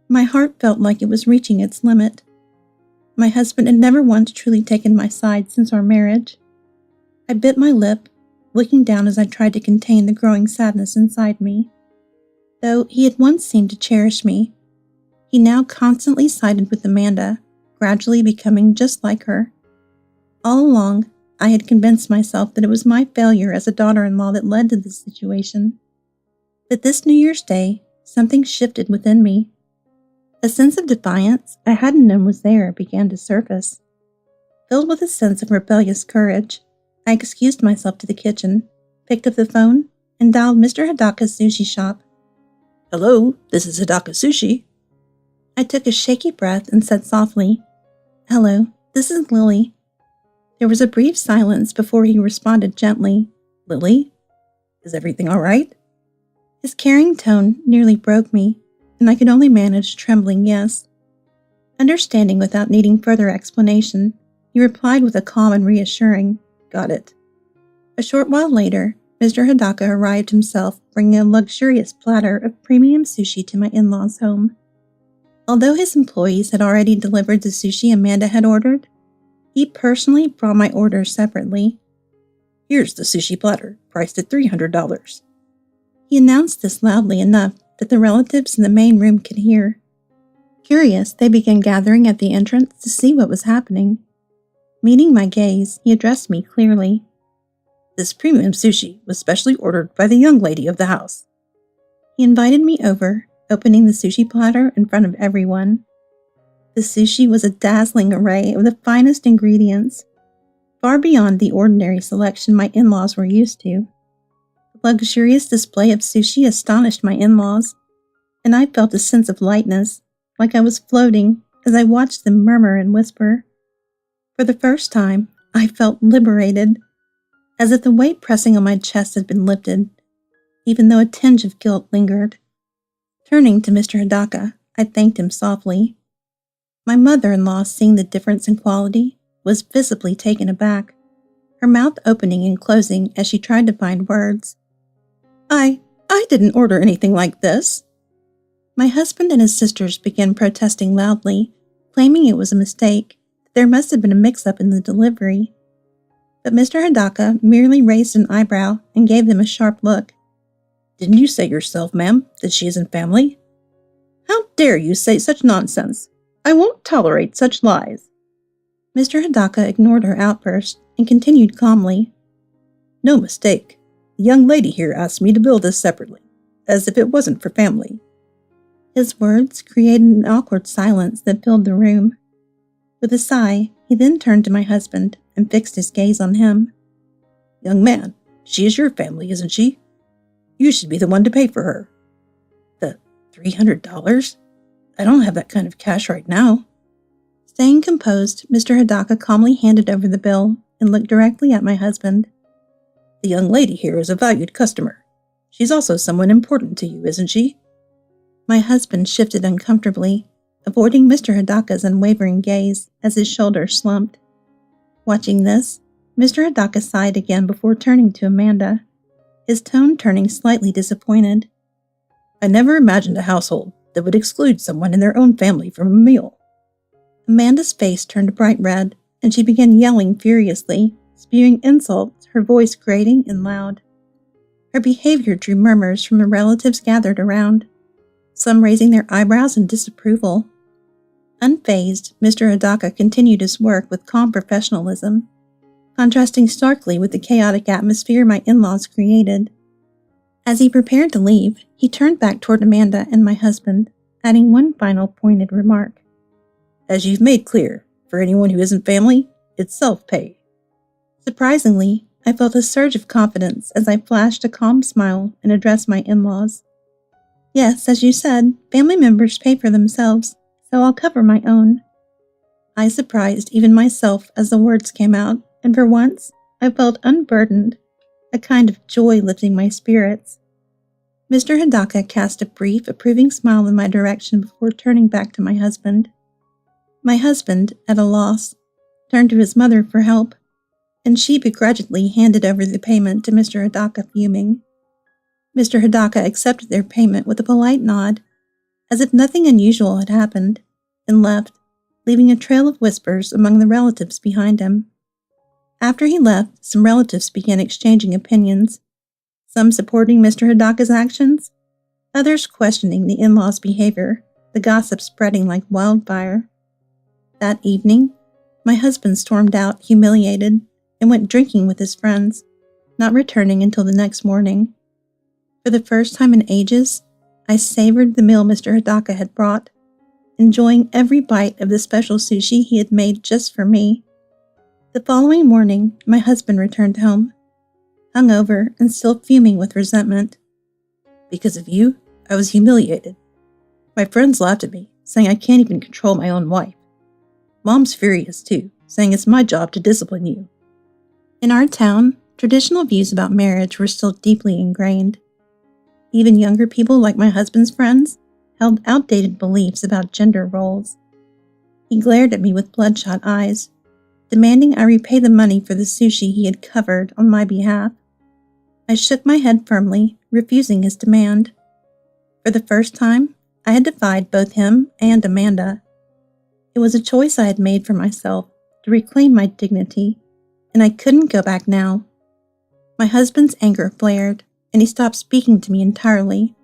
My heart felt like it was reaching its limit. My husband had never once truly taken my side since our marriage. I bit my lip, looking down as I tried to contain the growing sadness inside me. Though he had once seemed to cherish me, he now constantly sided with Amanda, gradually becoming just like her. All along, I had convinced myself that it was my failure as a daughter-in-law that led to this situation. But this New Year's Day, something shifted within me. A sense of defiance I hadn't known was there began to surface. Filled with a sense of rebellious courage, I excused myself to the kitchen, picked up the phone, and dialed Mr. Hidaka's sushi shop. "Hello, this is Hidaka Sushi." I took a shaky breath and said softly, "Hello, this is Lily." There was a brief silence before he responded gently, "Lily, is everything all right?" His caring tone nearly broke me, and I could only manage a trembling yes. Understanding without needing further explanation, he replied with a calm and reassuring, "Got it." A short while later, Mr. Hidaka arrived himself, bringing a luxurious platter of premium sushi to my in-laws' home. Although his employees had already delivered the sushi Amanda had ordered, he personally brought my order separately. "Here's the sushi platter, priced at $300. He announced this loudly enough that the relatives in the main room could hear. Curious, they began gathering at the entrance to see what was happening. Meeting my gaze, he addressed me clearly. "This premium sushi was specially ordered by the young lady of the house." He invited me over, opening the sushi platter in front of everyone. The sushi was a dazzling array of the finest ingredients, far beyond the ordinary selection my in-laws were used to. The luxurious display of sushi astonished my in-laws, and I felt a sense of lightness, like I was floating as I watched them murmur and whisper. For the first time, I felt liberated, as if the weight pressing on my chest had been lifted, even though a tinge of guilt lingered. Turning to Mr. Hidaka, I thanked him softly. My mother-in-law, seeing the difference in quality, was visibly taken aback, her mouth opening and closing as she tried to find words. I didn't order anything like this. My husband and his sisters began protesting loudly, claiming it was a mistake, that there must have been a mix-up in the delivery. But Mr. Hidaka merely raised an eyebrow and gave them a sharp look. Didn't you say yourself, ma'am, that she isn't family? How dare you say such nonsense? I won't tolerate such lies. Mr. Hidaka ignored her outburst and continued calmly. No mistake. The young lady here asked me to bill this separately, as if it wasn't for family. His words created an awkward silence that filled the room. With a sigh, he then turned to my husband and fixed his gaze on him. Young man, she is your family, isn't she? You should be the one to pay for her. The $300? I don't have that kind of cash right now. Staying composed, Mr. Hidaka calmly handed over the bill and looked directly at my husband. The young lady here is a valued customer. She's also someone important to you, isn't she? My husband shifted uncomfortably, avoiding Mr. Hidaka's unwavering gaze as his shoulders slumped. Watching this, Mr. Hidaka sighed again before turning to Amanda, his tone turning slightly disappointed. I never imagined a household that would exclude someone in their own family from a meal. Amanda's face turned bright red, and she began yelling furiously, spewing insults, her voice grating and loud. Her behavior drew murmurs from the relatives gathered around, some raising their eyebrows in disapproval. Unfazed, Mr. Hidaka continued his work with calm professionalism, contrasting starkly with the chaotic atmosphere my in-laws created. As he prepared to leave, he turned back toward Amanda and my husband, adding one final pointed remark. As you've made clear, for anyone who isn't family, it's self-pay. Surprisingly, I felt a surge of confidence as I flashed a calm smile and addressed my in-laws. Yes, as you said, family members pay for themselves, so I'll cover my own. I surprised even myself as the words came out, and for once, I felt unburdened, a kind of joy lifting my spirits. Mr. Hidaka cast a brief, approving smile in my direction before turning back to my husband. My husband, at a loss, turned to his mother for help, and she begrudgingly handed over the payment to Mr. Hidaka, fuming. Mr. Hidaka accepted their payment with a polite nod, as if nothing unusual had happened, and left, leaving a trail of whispers among the relatives behind him. After he left, some relatives began exchanging opinions, some supporting Mr. Hidaka's actions, others questioning the in-laws' behavior, the gossip spreading like wildfire. That evening, my husband stormed out, humiliated, and went drinking with his friends, not returning until the next morning. For the first time in ages, I savored the meal Mr. Hidaka had brought, enjoying every bite of the special sushi he had made just for me. The following morning, my husband returned home, hungover and still fuming with resentment. Because of you, I was humiliated. My friends laughed at me, saying I can't even control my own wife. Mom's furious too, saying it's my job to discipline you. In our town, traditional views about marriage were still deeply ingrained. Even younger people like my husband's friends held outdated beliefs about gender roles. He glared at me with bloodshot eyes, demanding I repay the money for the sushi he had covered on my behalf. I shook my head firmly, refusing his demand. For the first time, I had defied both him and Amanda. It was a choice I had made for myself to reclaim my dignity, and I couldn't go back now. My husband's anger flared, and he stopped speaking to me entirely.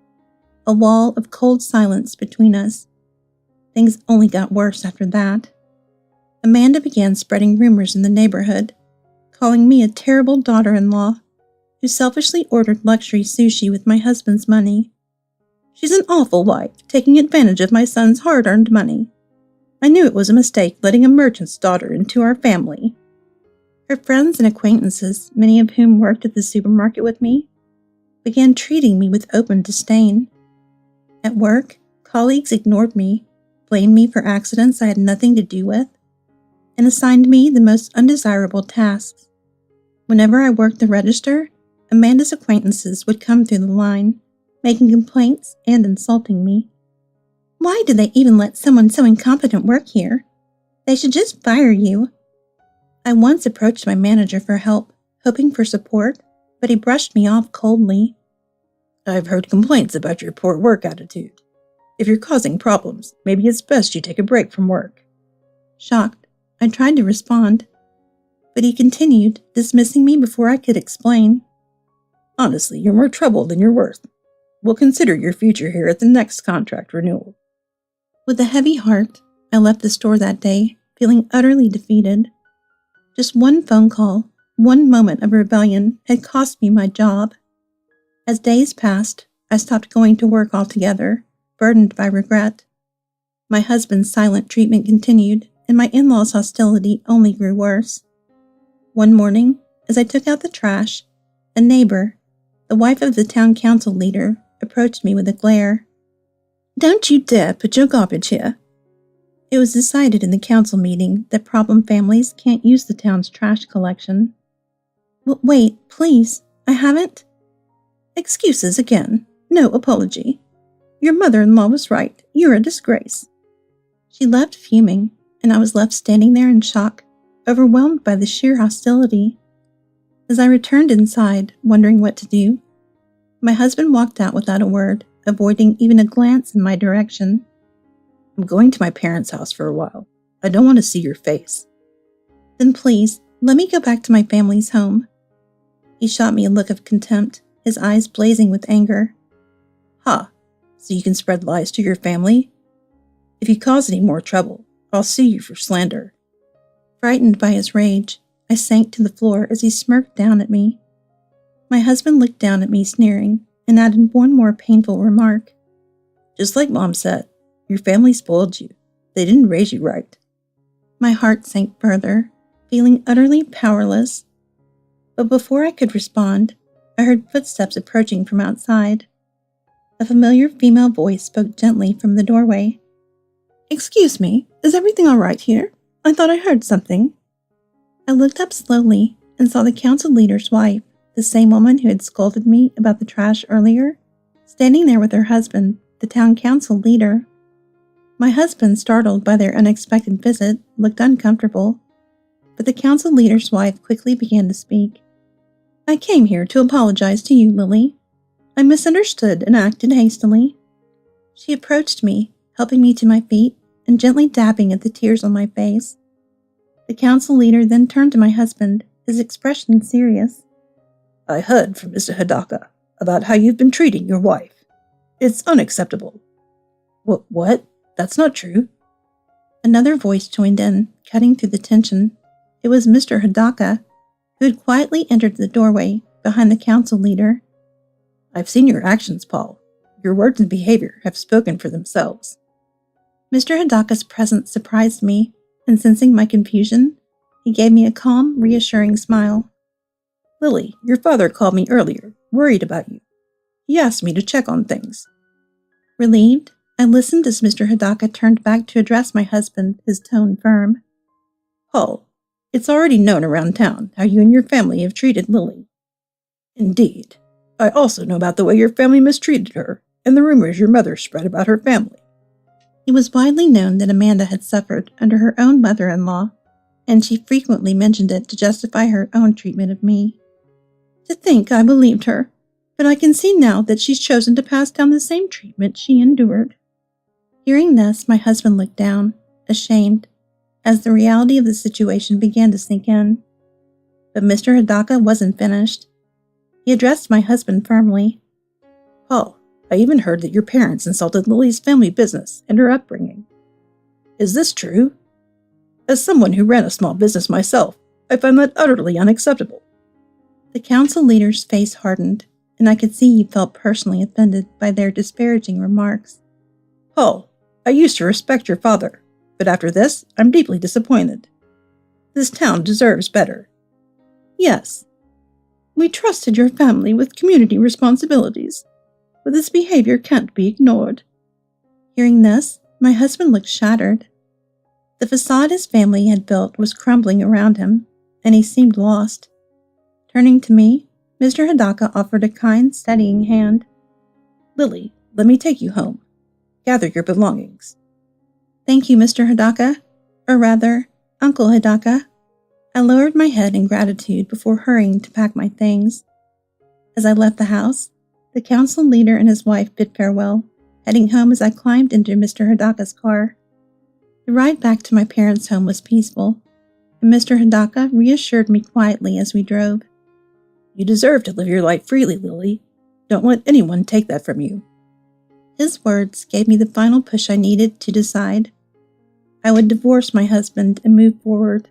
A wall of cold silence between us. Things only got worse after that. Amanda began spreading rumors in the neighborhood, calling me a terrible daughter-in-law who selfishly ordered luxury sushi with my husband's money. She's an awful wife, taking advantage of my son's hard-earned money. I knew it was a mistake letting a merchant's daughter into our family. Her friends and acquaintances, many of whom worked at the supermarket with me, began treating me with open disdain. At work, colleagues ignored me, blamed me for accidents I had nothing to do with, and assigned me the most undesirable tasks. Whenever I worked the register, Amanda's acquaintances would come through the line, making complaints and insulting me. Why do they even let someone so incompetent work here? They should just fire you. I once approached my manager for help, hoping for support, but he brushed me off coldly. I've heard complaints about your poor work attitude. If you're causing problems, maybe it's best you take a break from work. Shocked, I tried to respond, but he continued, dismissing me before I could explain. Honestly, you're more trouble than you're worth. We'll consider your future here at the next contract renewal. With a heavy heart, I left the store that day, feeling utterly defeated. Just one phone call, one moment of rebellion had cost me my job. As days passed, I stopped going to work altogether, burdened by regret. My husband's silent treatment continued, and my in-laws' hostility only grew worse. One morning, as I took out the trash, a neighbor, the wife of the town council leader, approached me with a glare. Don't you dare put your garbage here. It was decided in the council meeting that problem families can't use the town's trash collection. Wait, please, I haven't. Excuses again. No apology. Your mother-in-law was right. You're a disgrace. She left fuming, and I was left standing there in shock, overwhelmed by the sheer hostility. As I returned inside, wondering what to do, my husband walked out without a word, avoiding even a glance in my direction. I'm going to my parents' house for a while. I don't want to see your face. Then please, let me go back to my family's home. He shot me a look of contempt, his eyes blazing with anger. Ha, so you can spread lies to your family? If you cause any more trouble, I'll sue you for slander. Frightened by his rage, I sank to the floor as he smirked down at me. My husband looked down at me sneering and added one more painful remark. Just like Mom said, your family spoiled you. They didn't raise you right. My heart sank further, feeling utterly powerless. But before I could respond, I heard footsteps approaching from outside. A familiar female voice spoke gently from the doorway. Excuse me, is everything all right here? I thought I heard something. I looked up slowly and saw the council leader's wife, the same woman who had scolded me about the trash earlier, standing there with her husband, the town council leader. My husband, startled by their unexpected visit, looked uncomfortable, but the council leader's wife quickly began to speak. I came here to apologize to you, Lily. I misunderstood and acted hastily. She approached me, helping me to my feet and gently dabbing at the tears on my face. The council leader then turned to my husband, his expression serious. I heard from Mr. Hidaka about how you've been treating your wife. It's unacceptable. What? That's not true. Another voice joined in, cutting through the tension. It was Mr. Hidaka, who had quietly entered the doorway behind the council leader. I've seen your actions, Paul. Your words and behavior have spoken for themselves. Mr. Hidaka's presence surprised me, and sensing my confusion, he gave me a calm, reassuring smile. Lily, your father called me earlier, worried about you. He asked me to check on things. Relieved, I listened as Mr. Hidaka turned back to address my husband, his tone firm. Paul, it's already known around town how you and your family have treated Lily. Indeed. I also know about the way your family mistreated her, and the rumors your mother spread about her family. It was widely known that Amanda had suffered under her own mother-in-law, and she frequently mentioned it to justify her own treatment of me. To think I believed her, but I can see now that she's chosen to pass down the same treatment she endured. Hearing this, my husband looked down, ashamed, as the reality of the situation began to sink in. But Mr. Hidaka wasn't finished. He addressed my husband firmly. Paul, I even heard that your parents insulted Lily's family business and her upbringing. Is this true? As someone who ran a small business myself, I find that utterly unacceptable. The council leader's face hardened, and I could see he felt personally offended by their disparaging remarks. Paul, I used to respect your father, but after this, I'm deeply disappointed. This town deserves better. Yes, we trusted your family with community responsibilities, but this behavior can't be ignored. Hearing this, my husband looked shattered. The facade his family had built was crumbling around him, and he seemed lost. Turning to me, Mr. Hidaka offered a kind, steadying hand. Lily, let me take you home. Gather your belongings. Thank you, Mr. Hidaka. Or rather, Uncle Hidaka. I lowered my head in gratitude before hurrying to pack my things. As I left the house, the council leader and his wife bid farewell, heading home as I climbed into Mr. Hidaka's car. The ride back to my parents' home was peaceful, and Mr. Hidaka reassured me quietly as we drove. You deserve to live your life freely, Lily. Don't let anyone take that from you. His words gave me the final push I needed to decide. I would divorce my husband and move forward.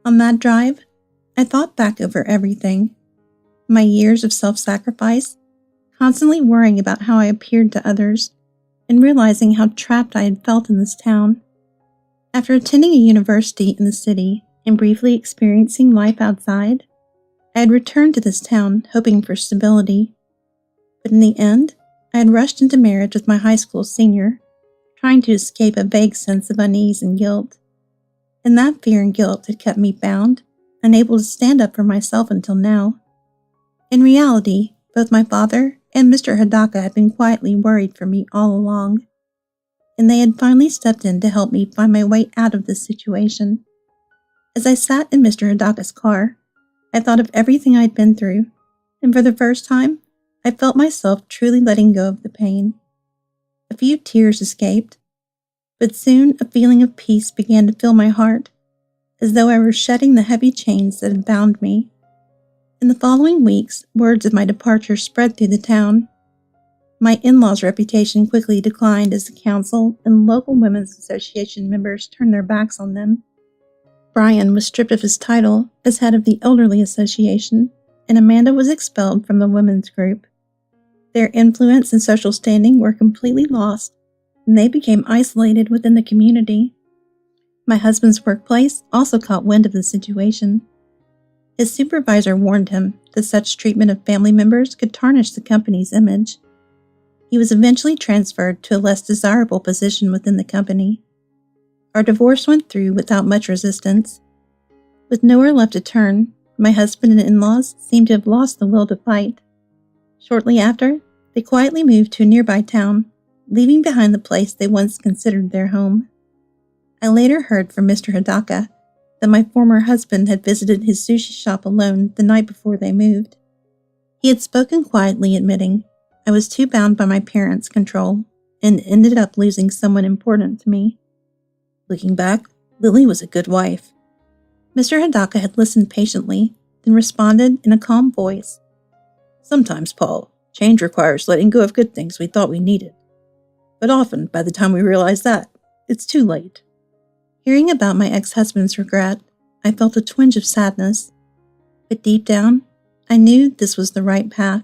On that drive, I thought back over everything. My years of self-sacrifice, constantly worrying about how I appeared to others, and realizing how trapped I had felt in this town. After attending a university in the city and briefly experiencing life outside, I had returned to this town hoping for stability. But in the end, I had rushed into marriage with my high school senior, trying to escape a vague sense of unease and guilt. And that fear and guilt had kept me bound, unable to stand up for myself until now. In reality, both my father and Mr. Hidaka had been quietly worried for me all along, and they had finally stepped in to help me find my way out of this situation. As I sat in Mr. Hidaka's car, I thought of everything I'd been through, and for the first time, I felt myself truly letting go of the pain. A few tears escaped, but soon a feeling of peace began to fill my heart, as though I were shedding the heavy chains that had bound me. In the following weeks, words of my departure spread through the town. My in-laws' reputation quickly declined as the council and local women's association members turned their backs on them. Brian was stripped of his title as head of the elderly association, and Amanda was expelled from the women's group. Their influence and social standing were completely lost, and they became isolated within the community. My husband's workplace also caught wind of the situation. His supervisor warned him that such treatment of family members could tarnish the company's image. He was eventually transferred to a less desirable position within the company. Our divorce went through without much resistance. With nowhere left to turn, my husband and in-laws seemed to have lost the will to fight. Shortly after, they quietly moved to a nearby town, leaving behind the place they once considered their home. I later heard from Mr. Hidaka that my former husband had visited his sushi shop alone the night before they moved. He had spoken quietly, admitting I was too bound by my parents' control and ended up losing someone important to me. Looking back, Lily was a good wife. Mr. Hidaka had listened patiently, then responded in a calm voice. Sometimes, Paul, change requires letting go of good things we thought we needed. But often, by the time we realize that, it's too late. Hearing about my ex-husband's regret, I felt a twinge of sadness. But deep down, I knew this was the right path.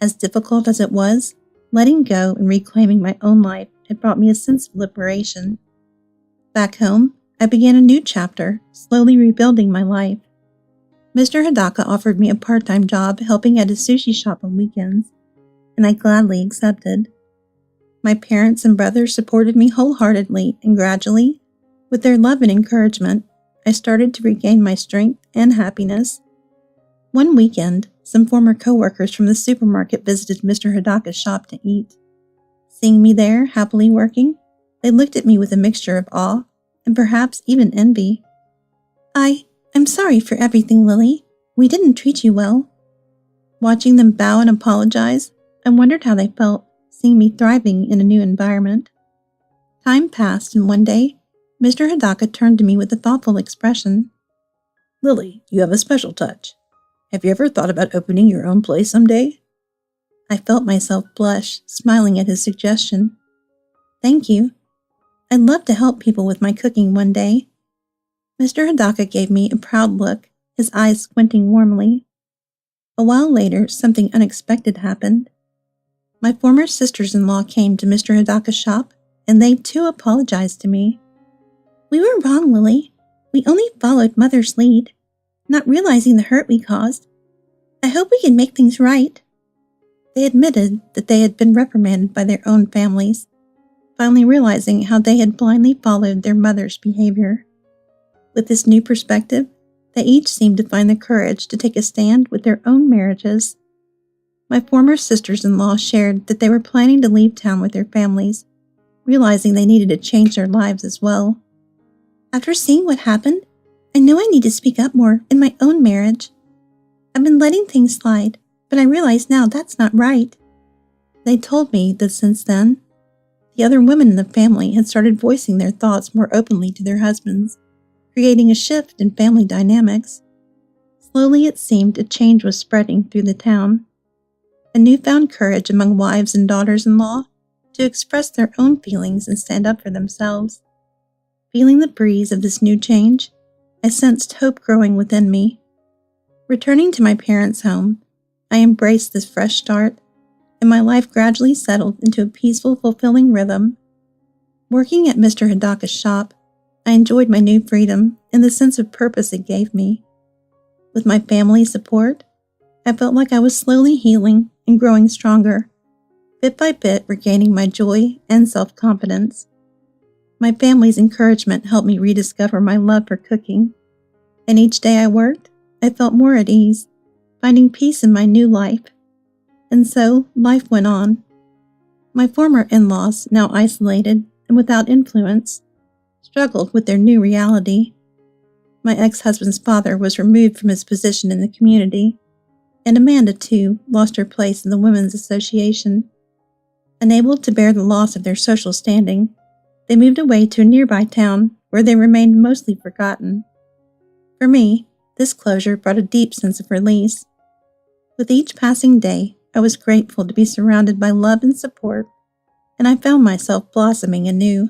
As difficult as it was, letting go and reclaiming my own life had brought me a sense of liberation. Back home, I began a new chapter, slowly rebuilding my life. Mr. Hidaka offered me a part-time job helping at his sushi shop on weekends, and I gladly accepted. My parents and brothers supported me wholeheartedly, and gradually, with their love and encouragement, I started to regain my strength and happiness. One weekend, some former coworkers from the supermarket visited Mr. Hidaka's shop to eat. Seeing me there, happily working, they looked at me with a mixture of awe and perhaps even envy. I'm sorry for everything, Lily. We didn't treat you well. Watching them bow and apologize, I wondered how they felt, seeing me thriving in a new environment. Time passed, and one day, Mr. Hidaka turned to me with a thoughtful expression. Lily, you have a special touch. Have you ever thought about opening your own place someday? I felt myself blush, smiling at his suggestion. Thank you. I'd love to help people with my cooking one day. Mr. Hidaka gave me a proud look, his eyes squinting warmly. A while later, something unexpected happened. My former sisters-in-law came to Mr. Hidaka's shop, and they too apologized to me. We were wrong, Lily. We only followed Mother's lead, not realizing the hurt we caused. I hope we can make things right. They admitted that they had been reprimanded by their own families, finally realizing how they had blindly followed their mother's behavior. With this new perspective, they each seemed to find the courage to take a stand with their own marriages. My former sisters-in-law shared that they were planning to leave town with their families, realizing they needed to change their lives as well. After seeing what happened, I know I need to speak up more in my own marriage. I've been letting things slide, but I realize now that's not right. They told me that since then, the other women in the family had started voicing their thoughts more openly to their husbands, creating a shift in family dynamics. Slowly it seemed a change was spreading through the town. A newfound courage among wives and daughters-in-law to express their own feelings and stand up for themselves. Feeling the breeze of this new change, I sensed hope growing within me. Returning to my parents' home, I embraced this fresh start, and my life gradually settled into a peaceful, fulfilling rhythm. Working at Mr. Hidaka's shop, I enjoyed my new freedom and the sense of purpose it gave me. With my family's support, I felt like I was slowly healing and growing stronger, bit by bit regaining my joy and self-confidence. My family's encouragement helped me rediscover my love for cooking, and each day I worked, I felt more at ease, finding peace in my new life. And so, life went on. My former in-laws, now isolated and without influence, struggled with their new reality. My ex-husband's father was removed from his position in the community, and Amanda, too, lost her place in the Women's Association. Unable to bear the loss of their social standing, they moved away to a nearby town where they remained mostly forgotten. For me, this closure brought a deep sense of release. With each passing day, I was grateful to be surrounded by love and support, and I found myself blossoming anew.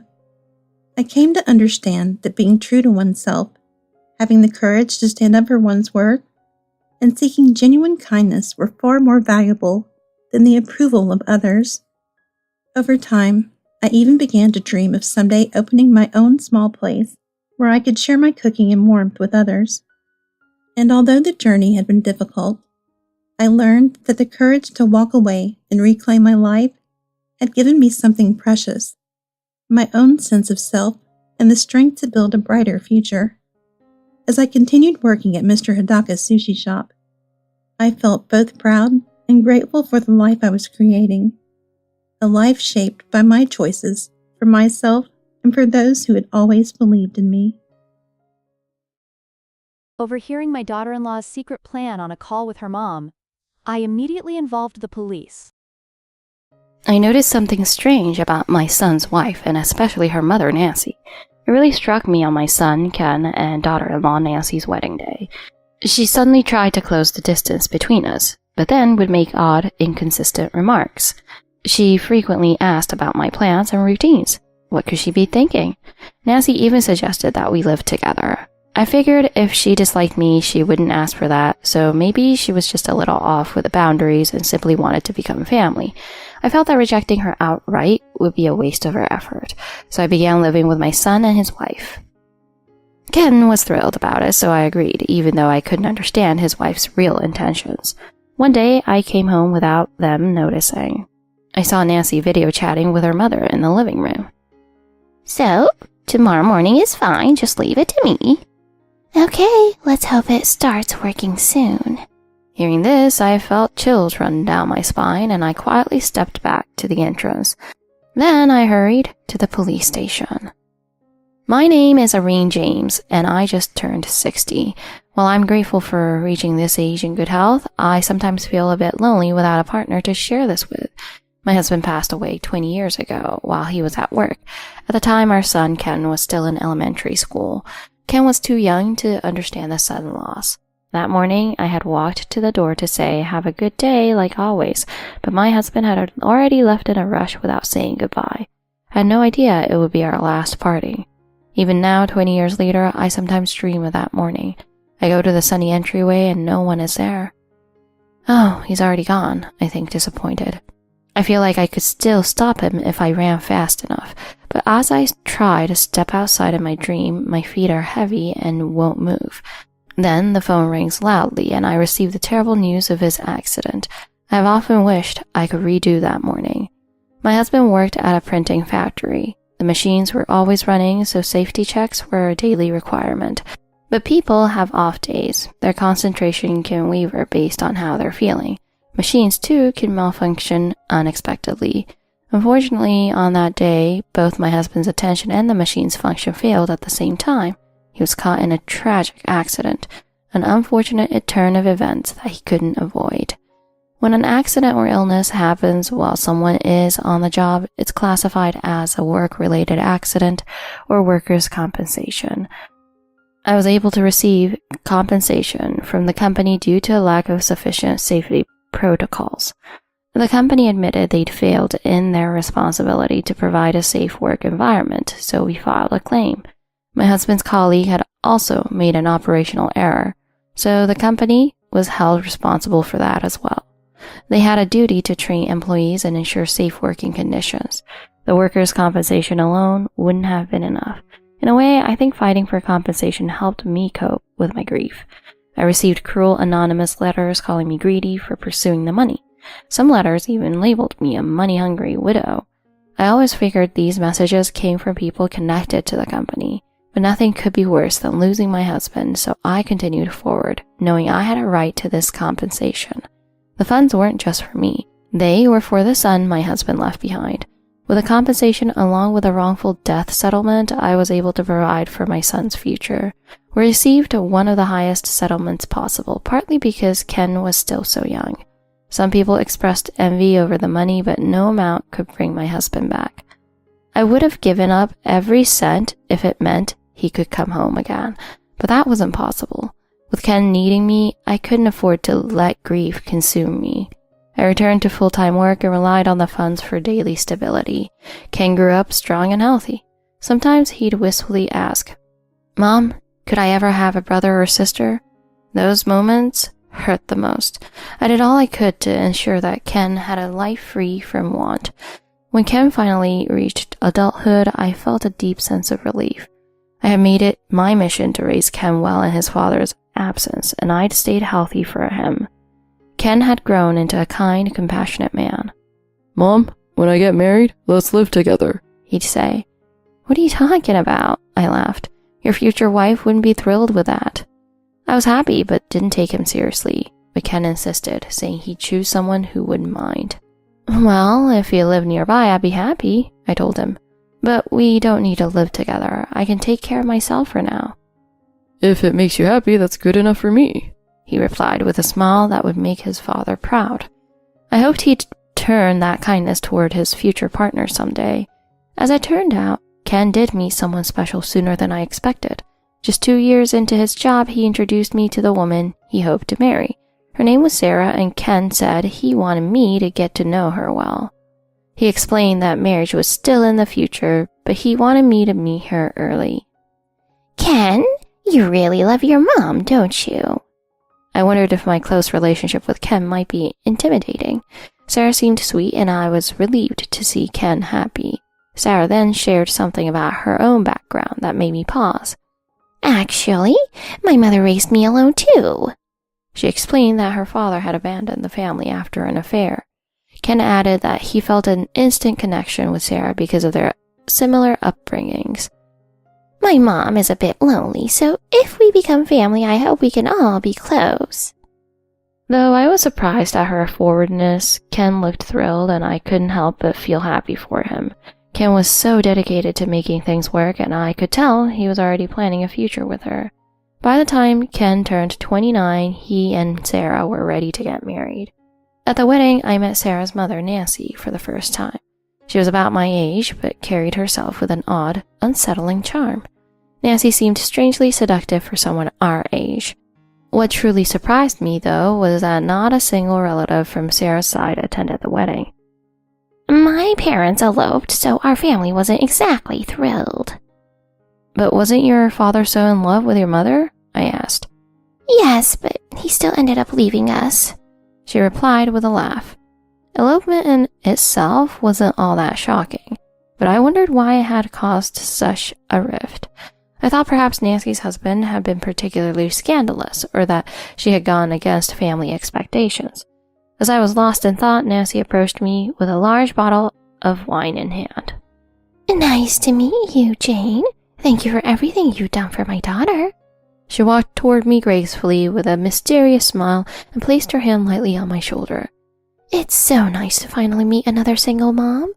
I came to understand that being true to oneself, having the courage to stand up for one's word, and seeking genuine kindness were far more valuable than the approval of others. Over time, I even began to dream of someday opening my own small place where I could share my cooking and warmth with others. And although the journey had been difficult, I learned that the courage to walk away and reclaim my life had given me something precious, my own sense of self and the strength to build a brighter future. As I continued working at Mr. Hidaka's sushi shop, I felt both proud and grateful for the life I was creating, a life shaped by my choices for myself and for those who had always believed in me. Overhearing my daughter-in-law's secret plan on a call with her mom, I immediately involved the police. I noticed something strange about my son's wife, and especially her mother, Nancy. It really struck me on my son, Ken, and daughter-in-law, Nancy's wedding day. She suddenly tried to close the distance between us, but then would make odd, inconsistent remarks. She frequently asked about my plans and routines. What could she be thinking? Nancy even suggested that we live together. I figured if she disliked me, she wouldn't ask for that, so maybe she was just a little off with the boundaries and simply wanted to become family. I felt that rejecting her outright would be a waste of her effort, so I began living with my son and his wife. Ken was thrilled about it, so I agreed, even though I couldn't understand his wife's real intentions. One day, I came home without them noticing. I saw Nancy video chatting with her mother in the living room. So, tomorrow morning is fine, just leave it to me. Okay, let's hope it starts working soon. Hearing this, I felt chills run down my spine, and I quietly stepped back to the entrance. Then I hurried to the police station. My name is Irene James, and I just turned 60. While I'm grateful for reaching this age in good health, I sometimes feel a bit lonely without a partner to share this with. My husband passed away 20 years ago while he was at work. At the time, our son Ken was still in elementary school. Ken was too young to understand the sudden loss. That morning, I had walked to the door to say, "Have a good day," like always, but my husband had already left in a rush without saying goodbye. I had no idea it would be our last party. Even now, 20 years later, I sometimes dream of that morning. I go to the sunny entryway and no one is there. Oh, he's already gone, I think, disappointed. I feel like I could still stop him if I ran fast enough, but as I try to step outside of my dream, my feet are heavy and won't move. Then the phone rings loudly and I receive the terrible news of his accident. I have often wished I could redo that morning. My husband worked at a printing factory. The machines were always running, so safety checks were a daily requirement. But people have off days. Their concentration can waver based on how they're feeling. Machines, too, can malfunction unexpectedly. Unfortunately, on that day, both my husband's attention and the machine's function failed at the same time. He was caught in a tragic accident, an unfortunate turn of events that he couldn't avoid. When an accident or illness happens while someone is on the job, it's classified as a work-related accident or workers' compensation. I was able to receive compensation from the company due to a lack of sufficient safety protocols. The company admitted they'd failed in their responsibility to provide a safe work environment, so we filed a claim. My husband's colleague had also made an operational error, so the company was held responsible for that as well. They had a duty to train employees and ensure safe working conditions. The workers' compensation alone wouldn't have been enough. In a way, I think fighting for compensation helped me cope with my grief. I received cruel anonymous letters calling me greedy for pursuing the money. Some letters even labeled me a money-hungry widow. I always figured these messages came from people connected to the company, but nothing could be worse than losing my husband, so I continued forward, knowing I had a right to this compensation. The funds weren't just for me. They were for the son my husband left behind. With the compensation along with a wrongful death settlement, I was able to provide for my son's future. We received one of the highest settlements possible, partly because Ken was still so young. Some people expressed envy over the money, but no amount could bring my husband back. I would have given up every cent if it meant he could come home again, but that wasn't possible. With Ken needing me, I couldn't afford to let grief consume me. I returned to full-time work and relied on the funds for daily stability. Ken grew up strong and healthy. Sometimes he'd wistfully ask, "Mom, could I ever have a brother or sister?" Those moments hurt the most. I did all I could to ensure that Ken had a life free from want. When Ken finally reached adulthood, I felt a deep sense of relief. I had made it my mission to raise Ken well in his father's absence, and I'd stayed healthy for him. Ken had grown into a kind, compassionate man. "Mom, when I get married, let's live together," he'd say. "What are you talking about?" I laughed. "Your future wife wouldn't be thrilled with that." I was happy, but didn't take him seriously. But Ken insisted, saying he'd choose someone who wouldn't mind. "Well, if you live nearby, I'd be happy," I told him. "But we don't need to live together. I can take care of myself for now." "If it makes you happy, that's good enough for me," he replied with a smile that would make his father proud. I hoped he'd turn that kindness toward his future partner someday. As it turned out, Ken did meet someone special sooner than I expected. Just 2 years into his job, he introduced me to the woman he hoped to marry. Her name was Sarah, and Ken said he wanted me to get to know her well. He explained that marriage was still in the future, but he wanted me to meet her early. Ken, you really love your mom, don't you? I wondered if my close relationship with Ken might be intimidating. Sarah seemed sweet, and I was relieved to see Ken happy. Sarah then shared something about her own background that made me pause. Actually, my mother raised me alone too. She explained that her father had abandoned the family after an affair. Ken added that he felt an instant connection with Sarah because of their similar upbringings. My mom is a bit lonely, so if we become family, I hope we can all be close. Though I was surprised at her forwardness, Ken looked thrilled, and I couldn't help but feel happy for him. Ken was so dedicated to making things work, and I could tell he was already planning a future with her. By the time Ken turned 29, he and Sarah were ready to get married. At the wedding, I met Sarah's mother, Nancy, for the first time. She was about my age, but carried herself with an odd, unsettling charm. Nancy seemed strangely seductive for someone our age. What truly surprised me, though, was that not a single relative from Sarah's side attended the wedding. My parents eloped, so our family wasn't exactly thrilled. But wasn't your father so in love with your mother? I asked. Yes, but he still ended up leaving us, she replied with a laugh. Elopement in itself wasn't all that shocking, but I wondered why it had caused such a rift. I thought perhaps Nancy's husband had been particularly scandalous, or that she had gone against family expectations. As I was lost in thought, Nancy approached me with a large bottle of wine in hand. Nice to meet you, Jane. Thank you for everything you've done for my daughter. She walked toward me gracefully with a mysterious smile and placed her hand lightly on my shoulder. It's so nice to finally meet another single mom.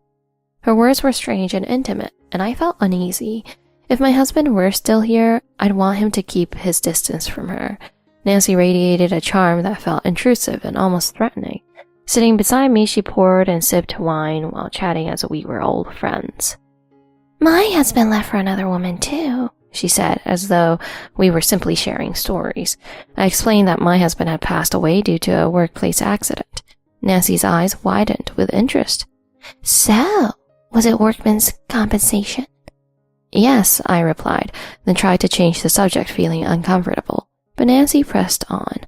Her words were strange and intimate, and I felt uneasy. If my husband were still here, I'd want him to keep his distance from her. Nancy radiated a charm that felt intrusive and almost threatening. Sitting beside me, she poured and sipped wine while chatting as we were old friends. My husband left for another woman too, she said, as though we were simply sharing stories. I explained that my husband had passed away due to a workplace accident. Nancy's eyes widened with interest. So, was it workman's compensation? Yes, I replied, then tried to change the subject, feeling uncomfortable. But Nancy pressed on.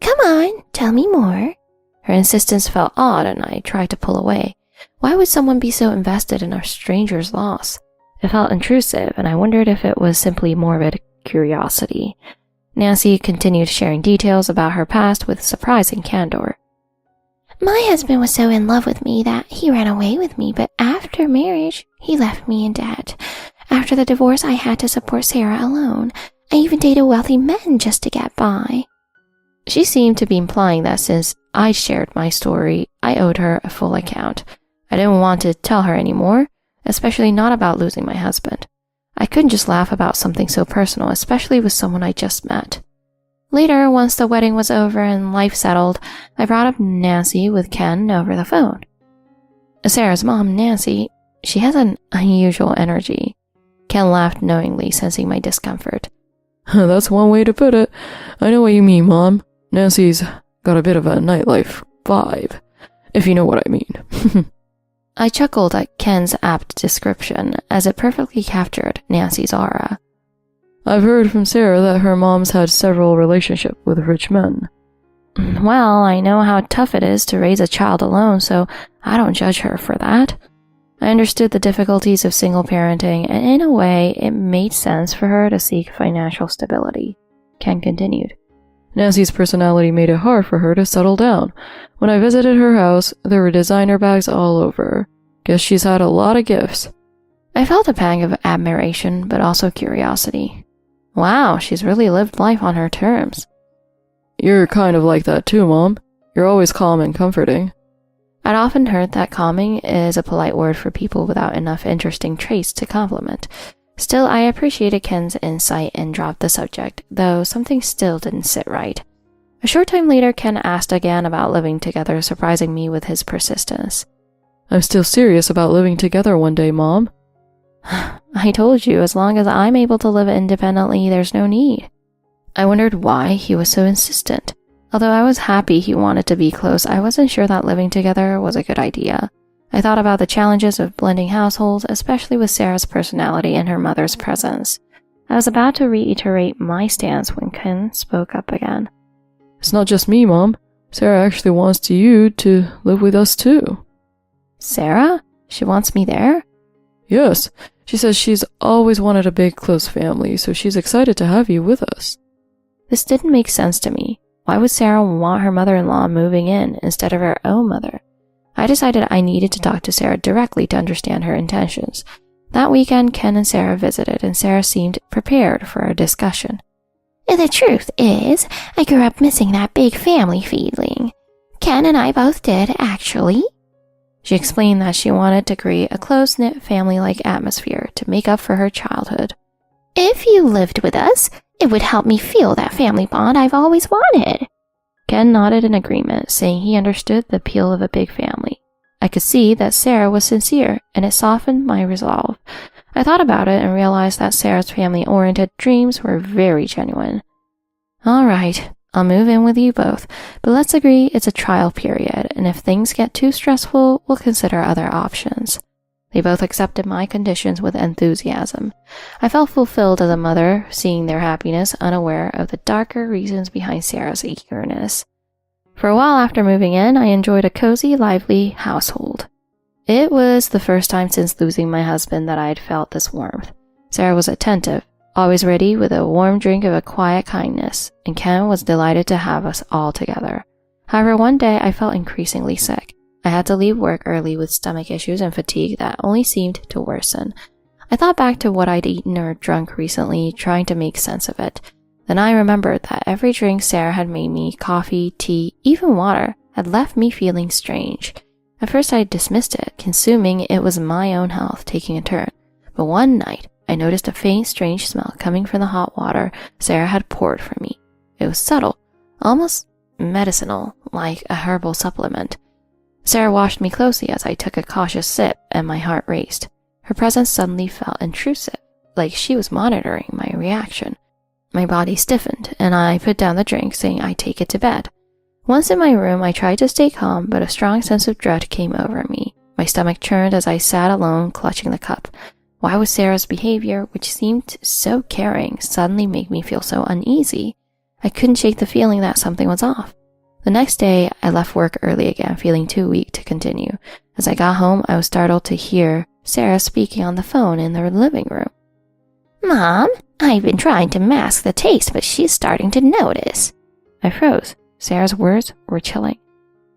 Come on, tell me more. Her insistence felt odd, and I tried to pull away. Why would someone be so invested in a stranger's loss? It felt intrusive, and I wondered if it was simply morbid curiosity. Nancy continued sharing details about her past with surprising candor. My husband was so in love with me that he ran away with me, but after marriage, he left me in debt. After the divorce, I had to support Sarah alone. I even dated wealthy men just to get by. She seemed to be implying that since I shared my story, I owed her a full account. I didn't want to tell her anymore, especially not about losing my husband. I couldn't just laugh about something so personal, especially with someone I just met. Later, once the wedding was over and life settled, I brought up Nancy with Ken over the phone. Sarah's mom, Nancy, she has an unusual energy. Ken laughed knowingly, sensing my discomfort. That's one way to put it. I know what you mean, Mom. Nancy's got a bit of a nightlife vibe, if you know what I mean. I chuckled at Ken's apt description, as it perfectly captured Nancy's aura. I've heard from Sarah that her mom's had several relationships with rich men. Well, I know how tough it is to raise a child alone, so I don't judge her for that. I understood the difficulties of single parenting, and in a way, it made sense for her to seek financial stability. Ken continued. Nancy's personality made it hard for her to settle down. When I visited her house, there were designer bags all over. Guess she's had a lot of gifts. I felt a pang of admiration, but also curiosity. Wow, she's really lived life on her terms. You're kind of like that too, Mom. You're always calm and comforting. I'd often heard that calming is a polite word for people without enough interesting traits to compliment. Still, I appreciated Ken's insight and dropped the subject, though something still didn't sit right. A short time later, Ken asked again about living together, surprising me with his persistence. I'm still serious about living together one day, Mom. I told you, as long as I'm able to live independently, there's no need. I wondered why he was so insistent. Although I was happy he wanted to be close, I wasn't sure that living together was a good idea. I thought about the challenges of blending households, especially with Sarah's personality and her mother's presence. I was about to reiterate my stance when Ken spoke up again. It's not just me, Mom. Sarah actually wants you to live with us too. Sarah? She wants me there? Yes. She says she's always wanted a big, close family, so she's excited to have you with us. This didn't make sense to me. Why would Sarah want her mother-in-law moving in instead of her own mother? I decided I needed to talk to Sarah directly to understand her intentions. That weekend, Ken and Sarah visited, and Sarah seemed prepared for a discussion. The truth is, I grew up missing that big family feeling. Ken and I both did, actually. She explained that she wanted to create a close-knit family-like atmosphere to make up for her childhood. If you lived with us, it would help me feel that family bond I've always wanted. Ken nodded in agreement, saying he understood the appeal of a big family. I could see that Sarah was sincere, and it softened my resolve. I thought about it and realized that Sarah's family-oriented dreams were very genuine. All right, I'll move in with you both, but let's agree it's a trial period, and if things get too stressful, we'll consider other options. They both accepted my conditions with enthusiasm. I felt fulfilled as a mother, seeing their happiness, unaware of the darker reasons behind Sarah's eagerness. For a while after moving in, I enjoyed a cozy, lively household. It was the first time since losing my husband that I had felt this warmth. Sarah was attentive, always ready with a warm drink of a quiet kindness, and Ken was delighted to have us all together. However, one day I felt increasingly sick. I had to leave work early with stomach issues and fatigue that only seemed to worsen. I thought back to what I'd eaten or drunk recently, trying to make sense of it. Then I remembered that every drink Sarah had made me, coffee, tea, even water, had left me feeling strange. At first I dismissed it, consuming it was my own health taking a turn. But one night, I noticed a faint, strange smell coming from the hot water Sarah had poured for me. It was subtle, almost medicinal, like a herbal supplement. Sarah watched me closely as I took a cautious sip, and my heart raced. Her presence suddenly felt intrusive, like she was monitoring my reaction. My body stiffened, and I put down the drink, saying I'd take it to bed. Once in my room, I tried to stay calm, but a strong sense of dread came over me. My stomach churned as I sat alone, clutching the cup. Why was Sarah's behavior, which seemed so caring, suddenly make me feel so uneasy? I couldn't shake the feeling that something was off. The next day, I left work early again, feeling too weak to continue. As I got home, I was startled to hear Sarah speaking on the phone in the living room. Mom, I've been trying to mask the taste, but she's starting to notice. I froze. Sarah's words were chilling.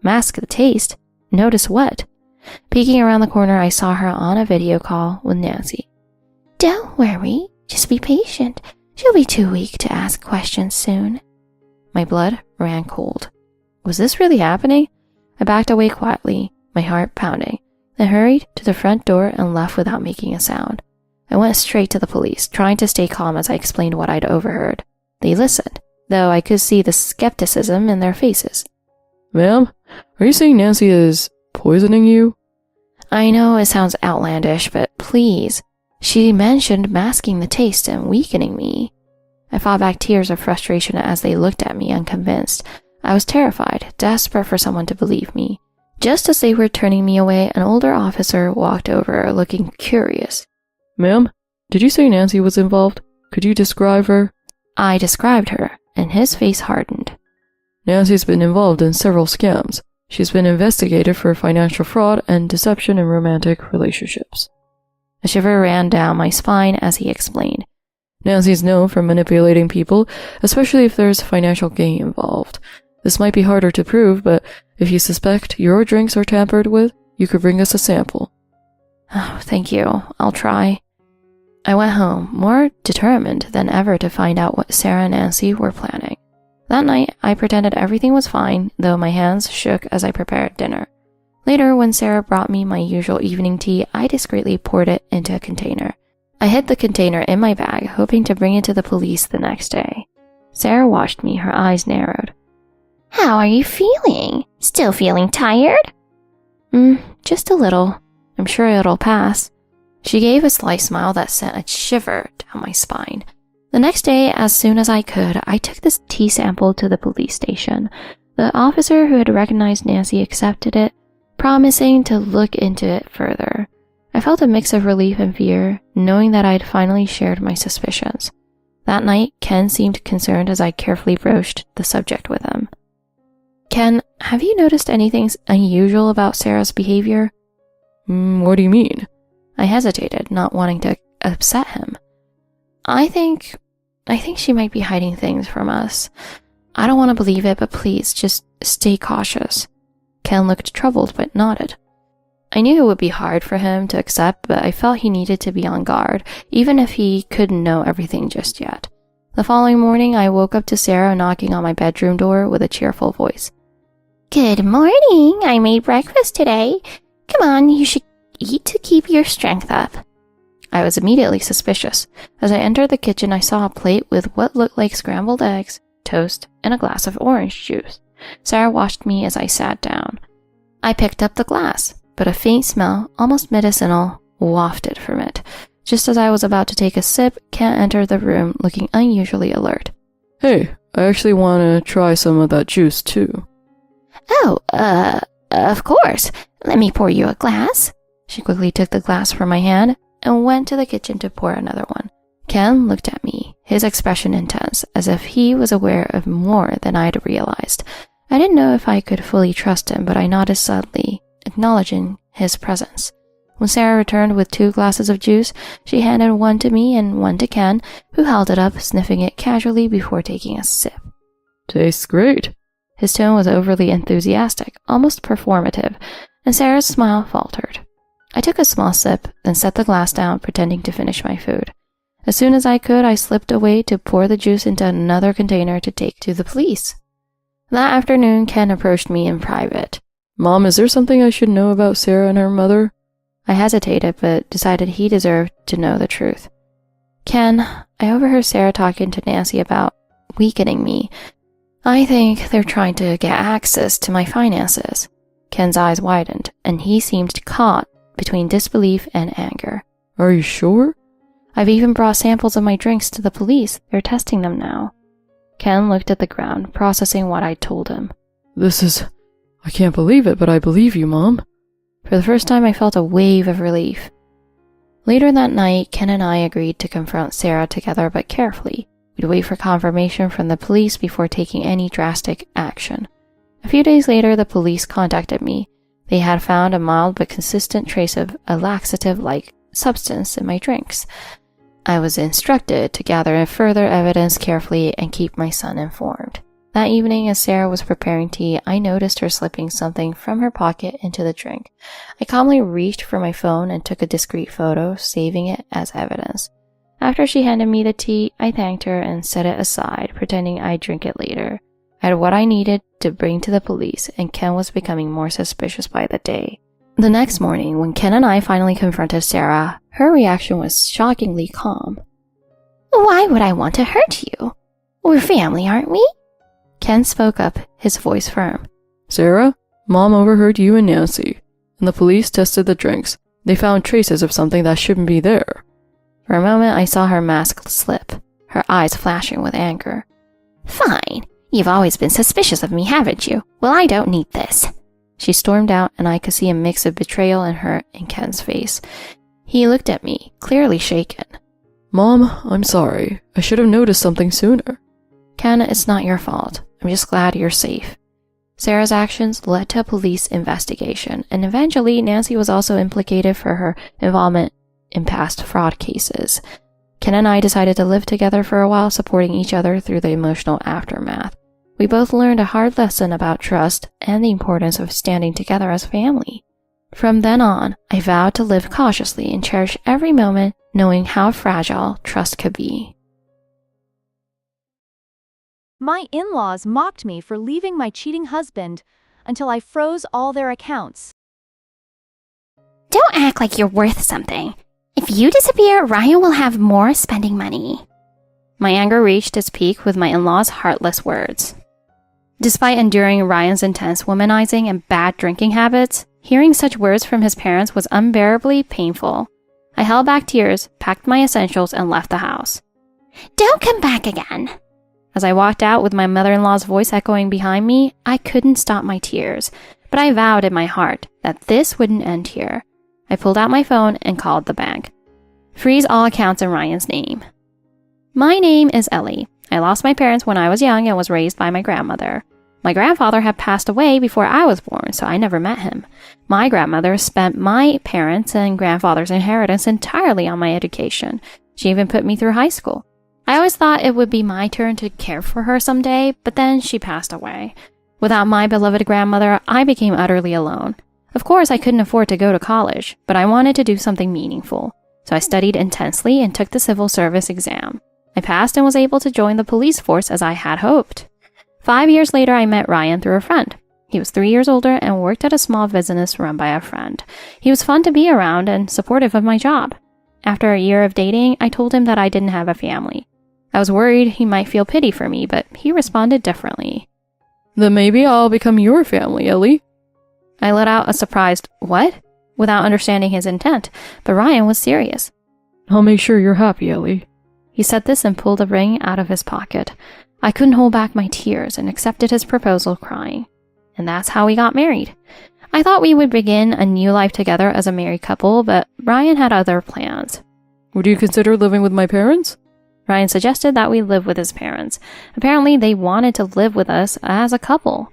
Mask the taste? Notice what? Peeking around the corner, I saw her on a video call with Nancy. Don't worry, just be patient. She'll be too weak to ask questions soon. My blood ran cold. Was this really happening? I backed away quietly, my heart pounding, then hurried to the front door and left without making a sound. I went straight to the police, trying to stay calm as I explained what I'd overheard. They listened, though I could see the skepticism in their faces. Ma'am, are you saying Nancy is poisoning you? I know it sounds outlandish, but please. She mentioned masking the taste and weakening me. I fought back tears of frustration as they looked at me unconvinced. I was terrified, desperate for someone to believe me. Just as they were turning me away, an older officer walked over, looking curious. Ma'am, did you say Nancy was involved? Could you describe her? I described her, and his face hardened. Nancy's been involved in several scams. She's been investigated for financial fraud and deception in romantic relationships. A shiver ran down my spine as he explained. Nancy's known for manipulating people, especially if there's financial gain involved. This might be harder to prove, but if you suspect your drinks are tampered with, you could bring us a sample. Oh, thank you. I'll try. I went home, more determined than ever to find out what Sarah and Nancy were planning. That night, I pretended everything was fine, though my hands shook as I prepared dinner. Later, when Sarah brought me my usual evening tea, I discreetly poured it into a container. I hid the container in my bag, hoping to bring it to the police the next day. Sarah watched me, her eyes narrowed. How are you feeling? Still feeling tired? Just a little. I'm sure it'll pass. She gave a sly smile that sent a shiver down my spine. The next day, as soon as I could, I took this tea sample to the police station. The officer who had recognized Nancy accepted it, promising to look into it further. I felt a mix of relief and fear, knowing that I'd finally shared my suspicions. That night, Ken seemed concerned as I carefully broached the subject with him. Ken, have you noticed anything unusual about Sarah's behavior? What do you mean? I hesitated, not wanting to upset him. I think she might be hiding things from us. I don't want to believe it, but please, just stay cautious. Ken looked troubled, but nodded. I knew it would be hard for him to accept, but I felt he needed to be on guard, even if he couldn't know everything just yet. The following morning, I woke up to Sarah knocking on my bedroom door with a cheerful voice. Good morning. I made breakfast today. Come on, you should eat to keep your strength up. I was immediately suspicious. As I entered the kitchen, I saw a plate with what looked like scrambled eggs, toast, and a glass of orange juice. Sarah watched me as I sat down. I picked up the glass, but a faint smell, almost medicinal, wafted from it. Just as I was about to take a sip, Ken entered the room, looking unusually alert. Hey, I actually want to try some of that juice too. Oh, of course. Let me pour you a glass. She quickly took the glass from my hand and went to the kitchen to pour another one. Ken looked at me, his expression intense, as if he was aware of more than I'd realized. I didn't know if I could fully trust him, but I nodded subtly, acknowledging his presence. When Sarah returned with 2 glasses of juice, she handed one to me and one to Ken, who held it up, sniffing it casually before taking a sip. Tastes great. His tone was overly enthusiastic, almost performative, and Sarah's smile faltered. I took a small sip, then set the glass down, pretending to finish my food. As soon as I could, I slipped away to pour the juice into another container to take to the police. That afternoon, Ken approached me in private. Mom, is there something I should know about Sarah and her mother? I hesitated, but decided he deserved to know the truth. Ken, I overheard Sarah talking to Nancy about weakening me. I think they're trying to get access to my finances. Ken's eyes widened, and he seemed caught between disbelief and anger. Are you sure? I've even brought samples of my drinks to the police. They're testing them now. Ken looked at the ground, processing what I'd told him. I can't believe it, but I believe you, Mom. For the first time, I felt a wave of relief. Later that night, Ken and I agreed to confront Sarah together but carefully. We'd wait for confirmation from the police before taking any drastic action. A few days later, the police contacted me. They had found a mild but consistent trace of a laxative-like substance in my drinks. I was instructed to gather further evidence carefully and keep my son informed. That evening, as Sarah was preparing tea, I noticed her slipping something from her pocket into the drink. I calmly reached for my phone and took a discreet photo, saving it as evidence. After she handed me the tea, I thanked her and set it aside, pretending I'd drink it later. I had what I needed to bring to the police, and Ken was becoming more suspicious by the day. The next morning, when Ken and I finally confronted Sarah, her reaction was shockingly calm. Why would I want to hurt you? We're family, aren't we? Ken spoke up, his voice firm. Sarah, Mom overheard you and Nancy, and the police tested the drinks. They found traces of something that shouldn't be there. For a moment, I saw her mask slip, her eyes flashing with anger. Fine. You've always been suspicious of me, haven't you? Well, I don't need this. She stormed out, and I could see a mix of betrayal in her and Ken's face. He looked at me, clearly shaken. Mom, I'm sorry. I should have noticed something sooner. Ken, it's not your fault. I'm just glad you're safe. Sarah's actions led to a police investigation, and eventually Nancy was also implicated for her involvement in past fraud cases. Ken and I decided to live together for a while, supporting each other through the emotional aftermath. We both learned a hard lesson about trust and the importance of standing together as family. From then on, I vowed to live cautiously and cherish every moment, knowing how fragile trust could be. My in-laws mocked me for leaving my cheating husband until I froze all their accounts. Don't act like you're worth something. If you disappear, Ryan will have more spending money. My anger reached its peak with my in-laws' heartless words. Despite enduring Ryan's intense womanizing and bad drinking habits, hearing such words from his parents was unbearably painful. I held back tears, packed my essentials, and left the house. Don't come back again. As I walked out with my mother-in-law's voice echoing behind me, I couldn't stop my tears, but I vowed in my heart that this wouldn't end here. I pulled out my phone and called the bank. Freeze all accounts in Ryan's name. My name is Ellie. I lost my parents when I was young and was raised by my grandmother. My grandfather had passed away before I was born, so I never met him. My grandmother spent my parents' and grandfather's inheritance entirely on my education. She even put me through high school. I always thought it would be my turn to care for her someday, but then she passed away. Without my beloved grandmother, I became utterly alone. Of course, I couldn't afford to go to college, but I wanted to do something meaningful. So I studied intensely and took the civil service exam. I passed and was able to join the police force as I had hoped. 5 years later, I met Ryan through a friend. He was 3 years older and worked at a small business run by a friend. He was fun to be around and supportive of my job. After a year of dating, I told him that I didn't have a family. I was worried he might feel pity for me, but he responded differently. Then maybe I'll become your family, Ellie. I let out a surprised, "What?" without understanding his intent, but Ryan was serious. I'll make sure you're happy, Ellie. He said this and pulled a ring out of his pocket. I couldn't hold back my tears and accepted his proposal crying. And that's how we got married. I thought we would begin a new life together as a married couple, but Ryan had other plans. Would you consider living with my parents? Ryan suggested that we live with his parents. Apparently, they wanted to live with us as a couple.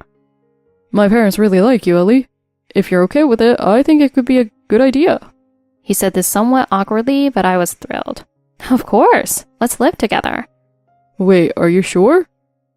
My parents really like you, Ellie. If you're okay with it, I think it could be a good idea. He said this somewhat awkwardly, but I was thrilled. Of course, let's live together. Wait, are you sure?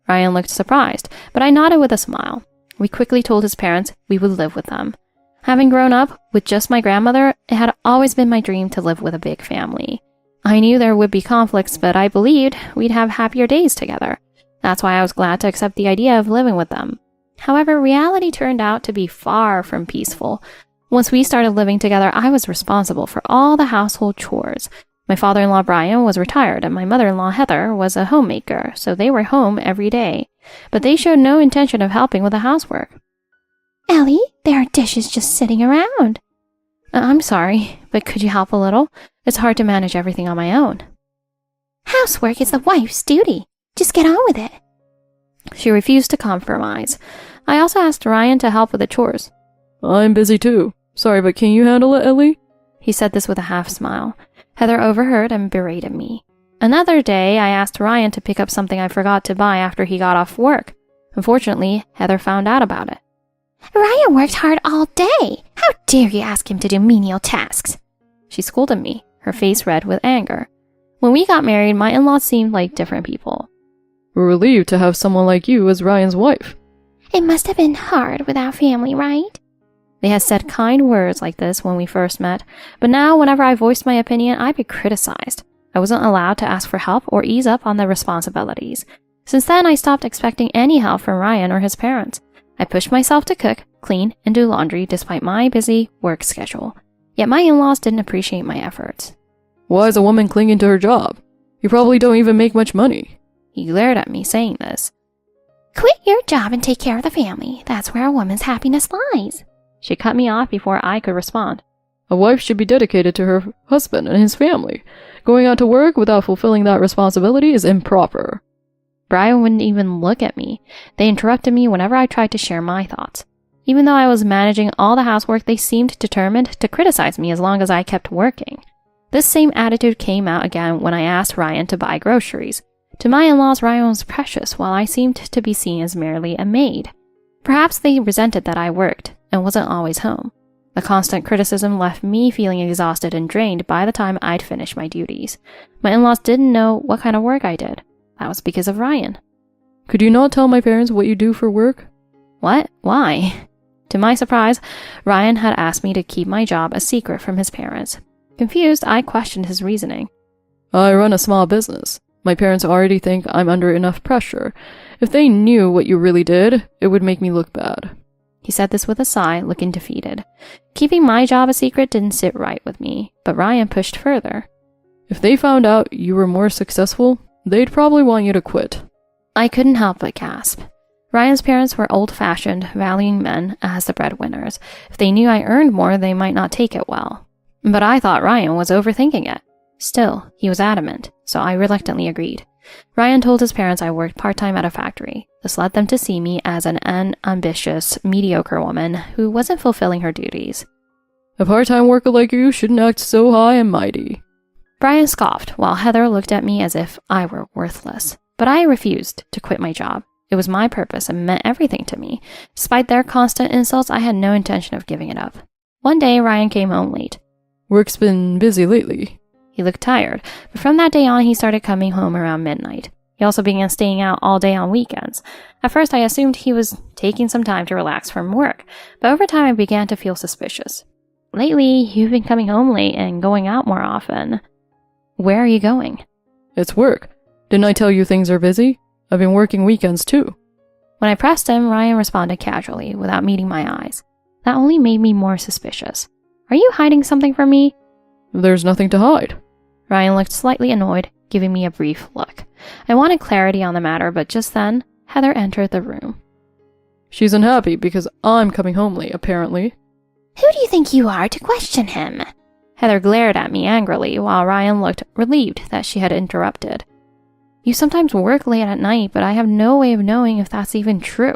Ryan looked surprised, but I nodded with a smile. We quickly told his parents we would live with them. Having grown up with just my grandmother, it had always been my dream to live with a big family. I knew there would be conflicts, but I believed we'd have happier days together. That's why I was glad to accept the idea of living with them. However, reality turned out to be far from peaceful. Once we started living together, I was responsible for all the household chores. My father-in-law Brian was retired and my mother-in-law Heather was a homemaker, so they were home every day. But they showed no intention of helping with the housework. Ellie, there are dishes just sitting around. I'm sorry, but could you help a little? It's hard to manage everything on my own. Housework is the wife's duty. Just get on with it. She refused to compromise. I also asked Ryan to help with the chores. I'm busy too. Sorry, but can you handle it, Ellie? He said this with a half smile. Heather overheard and berated me. Another day, I asked Ryan to pick up something I forgot to buy after he got off work. Unfortunately, Heather found out about it. Ryan worked hard all day. How dare you ask him to do menial tasks? She scolded me, her face red with anger. When we got married, my in-laws seemed like different people. We're relieved to have someone like you as Ryan's wife. It must have been hard without family, right? They had said kind words like this when we first met, but now whenever I voiced my opinion, I'd be criticized. I wasn't allowed to ask for help or ease up on the responsibilities. Since then, I stopped expecting any help from Ryan or his parents. I pushed myself to cook, clean, and do laundry despite my busy work schedule. Yet my in-laws didn't appreciate my efforts. Why is a woman clinging to her job? You probably don't even make much money. He glared at me saying this. Quit your job and take care of the family. That's where a woman's happiness lies. She cut me off before I could respond. A wife should be dedicated to her husband and his family. Going out to work without fulfilling that responsibility is improper. Brian wouldn't even look at me. They interrupted me whenever I tried to share my thoughts. Even though I was managing all the housework, they seemed determined to criticize me as long as I kept working. This same attitude came out again when I asked Ryan to buy groceries. To my in-laws, Ryan was precious, while I seemed to be seen as merely a maid. Perhaps they resented that I worked and wasn't always home. The constant criticism left me feeling exhausted and drained by the time I'd finished my duties. My in-laws didn't know what kind of work I did. That was because of Ryan. Could you not tell my parents what you do for work? What? Why? To my surprise, Ryan had asked me to keep my job a secret from his parents. Confused, I questioned his reasoning. I run a small business. My parents already think I'm under enough pressure. If they knew what you really did, it would make me look bad. He said this with a sigh, looking defeated. Keeping my job a secret didn't sit right with me, but Ryan pushed further. If they found out you were more successful, they'd probably want you to quit. I couldn't help but gasp. Ryan's parents were old-fashioned, valuing men as the breadwinners. If they knew I earned more, they might not take it well. But I thought Ryan was overthinking it. Still, he was adamant, so I reluctantly agreed. Ryan told his parents I worked part-time at a factory. This led them to see me as an unambitious, mediocre woman who wasn't fulfilling her duties. A part-time worker like you shouldn't act so high and mighty. Brian scoffed, while Heather looked at me as if I were worthless. But I refused to quit my job. It was my purpose and meant everything to me. Despite their constant insults, I had no intention of giving it up. One day, Ryan came home late. Work's been busy lately. He looked tired, but from that day on, he started coming home around midnight. He also began staying out all day on weekends. At first, I assumed he was taking some time to relax from work, but over time, I began to feel suspicious. Lately, you've been coming home late and going out more often. Where are you going? It's work. Didn't I tell you things are busy? I've been working weekends too. When I pressed him, Ryan responded casually, without meeting my eyes. That only made me more suspicious. Are you hiding something from me? There's nothing to hide. Ryan looked slightly annoyed, giving me a brief look. I wanted clarity on the matter, but just then, Heather entered the room. She's unhappy because I'm coming home late, apparently. Who do you think you are to question him? Heather glared at me angrily, while Ryan looked relieved that she had interrupted. You sometimes work late at night, but I have no way of knowing if that's even true.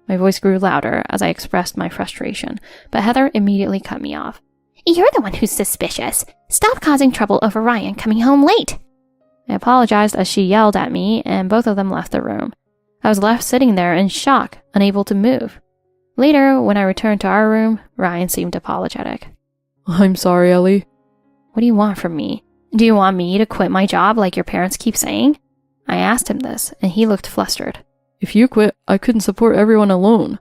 My voice grew louder as I expressed my frustration, but Heather immediately cut me off. You're the one who's suspicious. Stop causing trouble over Ryan coming home late. I apologized as she yelled at me, and both of them left the room. I was left sitting there in shock, unable to move. Later, when I returned to our room, Ryan seemed apologetic. I'm sorry, Ellie. What do you want from me? Do you want me to quit my job like your parents keep saying? I asked him this, and he looked flustered. If you quit, I couldn't support everyone alone.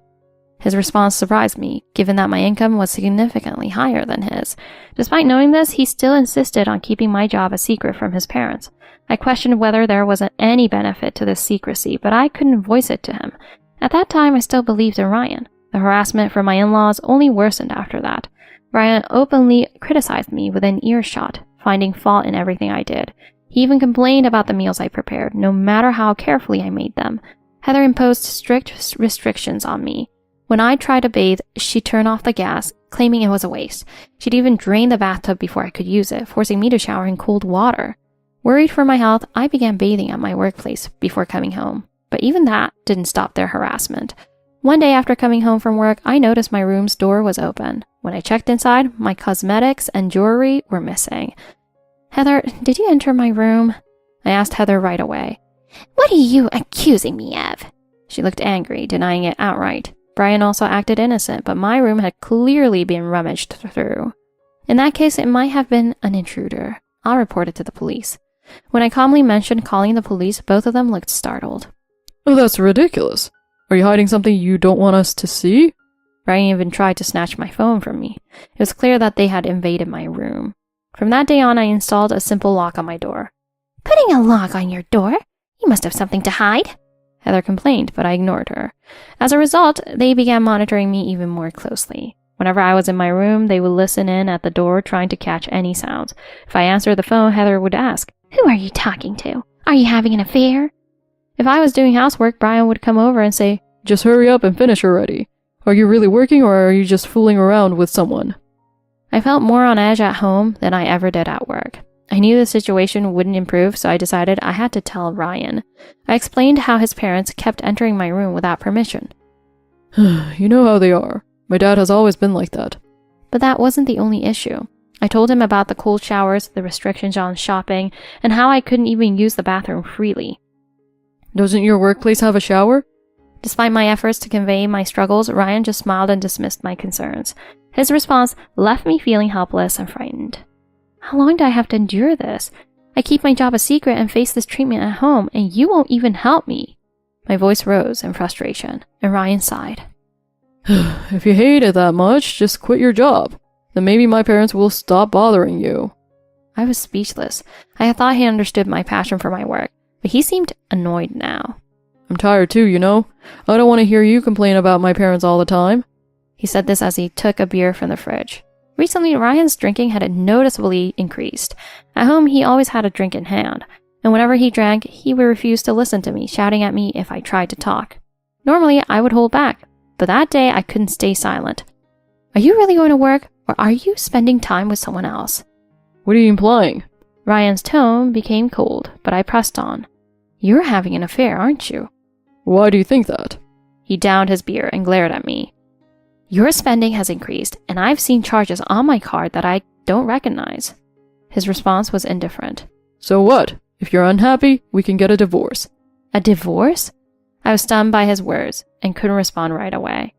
His response surprised me, given that my income was significantly higher than his. Despite knowing this, he still insisted on keeping my job a secret from his parents. I questioned whether there was any benefit to this secrecy, but I couldn't voice it to him. At that time, I still believed in Ryan. The harassment from my in-laws only worsened after that. Ryan openly criticized me within earshot, finding fault in everything I did. He even complained about the meals I prepared, no matter how carefully I made them. Heather imposed strict restrictions on me. When I tried to bathe, she'd turn off the gas, claiming it was a waste. She'd even drain the bathtub before I could use it, forcing me to shower in cold water. Worried for my health, I began bathing at my workplace before coming home. But even that didn't stop their harassment. One day after coming home from work, I noticed my room's door was open. When I checked inside, my cosmetics and jewelry were missing. "Heather, did you enter my room?" I asked Heather right away. What are you accusing me of? She looked angry, denying it outright. Brian also acted innocent, but my room had clearly been rummaged through. In that case, it might have been an intruder. I'll report it to the police. When I calmly mentioned calling the police, both of them looked startled. Oh, that's ridiculous. Are you hiding something you don't want us to see? Brian even tried to snatch my phone from me. It was clear that they had invaded my room. From that day on, I installed a simple lock on my door. Putting a lock on your door? You must have something to hide. Heather complained, but I ignored her. As a result, they began monitoring me even more closely. Whenever I was in my room, they would listen in at the door, trying to catch any sounds. If I answered the phone, Heather would ask, Who are you talking to? Are you having an affair? If I was doing housework, Brian would come over and say, Just hurry up and finish already. Are you really working or are you just fooling around with someone? I felt more on edge at home than I ever did at work. I knew the situation wouldn't improve, so I decided I had to tell Ryan. I explained how his parents kept entering my room without permission. You know how they are. My dad has always been like that. But that wasn't the only issue. I told him about the cold showers, the restrictions on shopping, and how I couldn't even use the bathroom freely. Doesn't your workplace have a shower? Despite my efforts to convey my struggles, Ryan just smiled and dismissed my concerns. His response left me feeling helpless and frightened. How long do I have to endure this? I keep my job a secret and face this treatment at home, and you won't even help me. My voice rose in frustration, and Ryan sighed. If you hate it that much, just quit your job. Then maybe my parents will stop bothering you. I was speechless. I had thought he understood my passion for my work, but he seemed annoyed now. I'm tired too, you know? I don't want to hear you complain about my parents all the time. He said this as he took a beer from the fridge. Recently, Ryan's drinking had noticeably increased. At home, he always had a drink in hand, and whenever he drank, he would refuse to listen to me, shouting at me if I tried to talk. Normally, I would hold back, but that day I couldn't stay silent. Are you really going to work, or are you spending time with someone else? What are you implying? Ryan's tone became cold, but I pressed on. You're having an affair, aren't you? Why do you think that? He downed his beer and glared at me. Your spending has increased, and I've seen charges on my card that I don't recognize. His response was indifferent. So what? If you're unhappy, we can get a divorce. A divorce? I was stunned by his words and couldn't respond right away.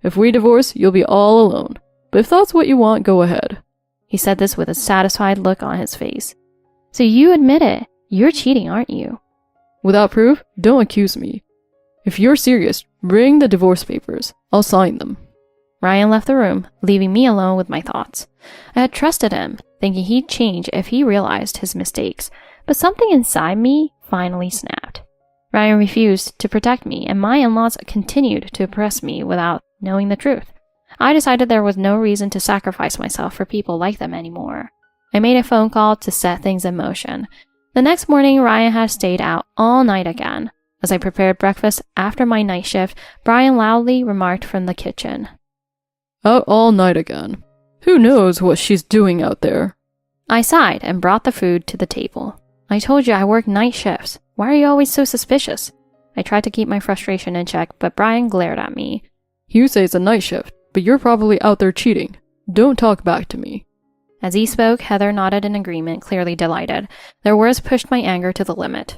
If we divorce, you'll be all alone. But if that's what you want, go ahead. He said this with a satisfied look on his face. So you admit it. You're cheating, aren't you? Without proof, don't accuse me. If you're serious, bring the divorce papers. I'll sign them. Ryan left the room, leaving me alone with my thoughts. I had trusted him, thinking he'd change if he realized his mistakes, but something inside me finally snapped. Ryan refused to protect me, and my in-laws continued to oppress me without knowing the truth. I decided there was no reason to sacrifice myself for people like them anymore. I made a phone call to set things in motion. The next morning, Ryan had stayed out all night again. As I prepared breakfast after my night shift, Brian loudly remarked from the kitchen. Out all night again. Who knows what she's doing out there? I sighed and brought the food to the table. I told you I work night shifts. Why are you always so suspicious? I tried to keep my frustration in check, but Brian glared at me. You say it's a night shift, but you're probably out there cheating. Don't talk back to me. As he spoke, Heather nodded in agreement, clearly delighted. Their words pushed my anger to the limit.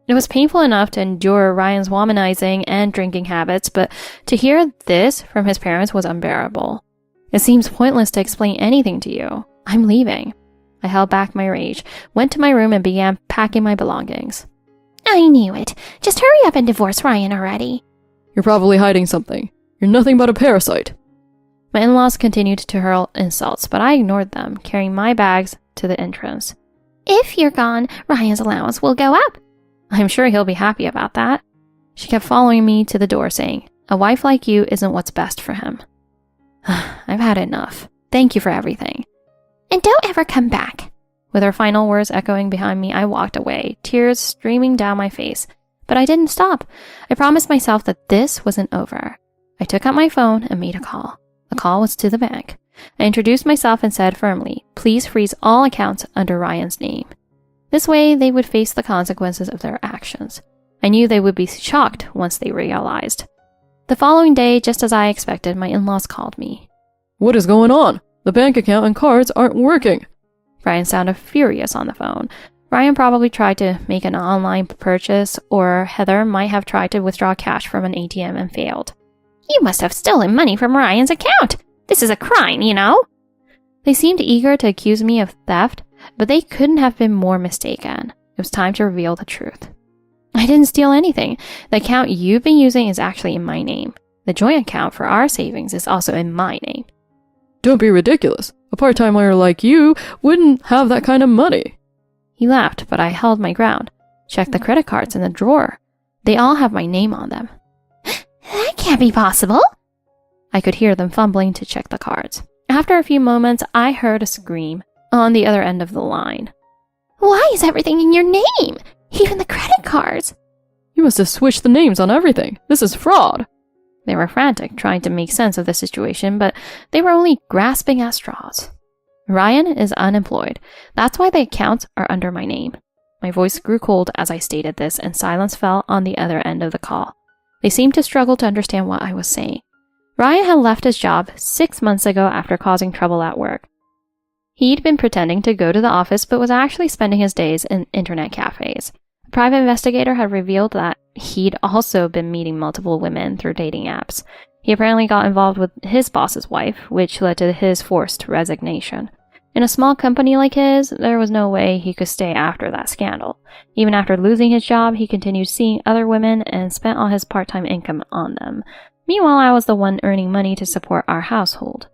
It was painful enough to endure Ryan's womanizing and drinking habits, but to hear this from his parents was unbearable. It seems pointless to explain anything to you. I'm leaving. I held back my rage, went to my room, and began packing my belongings. I knew it. Just hurry up and divorce Ryan already. You're probably hiding something. You're nothing but a parasite. My in-laws continued to hurl insults, but I ignored them, carrying my bags to the entrance. If you're gone, Ryan's allowance will go up. I'm sure he'll be happy about that. She kept following me to the door, saying, "A wife like you isn't what's best for him." I've had enough. Thank you for everything. And don't ever come back. With her final words echoing behind me, I walked away, tears streaming down my face. But I didn't stop. I promised myself that this wasn't over. I took out my phone and made a call. The call was to the bank. I introduced myself and said firmly, "Please freeze all accounts under Ryan's name." This way, they would face the consequences of their actions. I knew they would be shocked once they realized. The following day, just as I expected, my in-laws called me. What is going on? The bank account and cards aren't working. Ryan sounded furious on the phone. Ryan probably tried to make an online purchase, or Heather might have tried to withdraw cash from an ATM and failed. You must have stolen money from Ryan's account. This is a crime, you know? They seemed eager to accuse me of theft, but they couldn't have been more mistaken. It was time to reveal the truth. I didn't steal anything. The account you've been using is actually in my name. The joint account for our savings is also in my name. Don't be ridiculous. A part-timer like you wouldn't have that kind of money. He laughed, but I held my ground. Check the credit cards in the drawer. They all have my name on them. That can't be possible. I could hear them fumbling to check the cards. After a few moments, I heard a scream on the other end of the line. Why is everything in your name? Even the credit cards. You must have switched the names on everything. This is fraud. They were frantic, trying to make sense of the situation, but they were only grasping at straws. Ryan is unemployed. That's why the accounts are under my name. My voice grew cold as I stated this, and silence fell on the other end of the call. They seemed to struggle to understand what I was saying. Ryan had left his job 6 months ago after causing trouble at work. He'd been pretending to go to the office, but was actually spending his days in internet cafes. A private investigator had revealed that he'd also been meeting multiple women through dating apps. He apparently got involved with his boss's wife, which led to his forced resignation. In a small company like his, there was no way he could stay after that scandal. Even after losing his job, he continued seeing other women and spent all his part-time income on them. Meanwhile, I was the one earning money to support our household.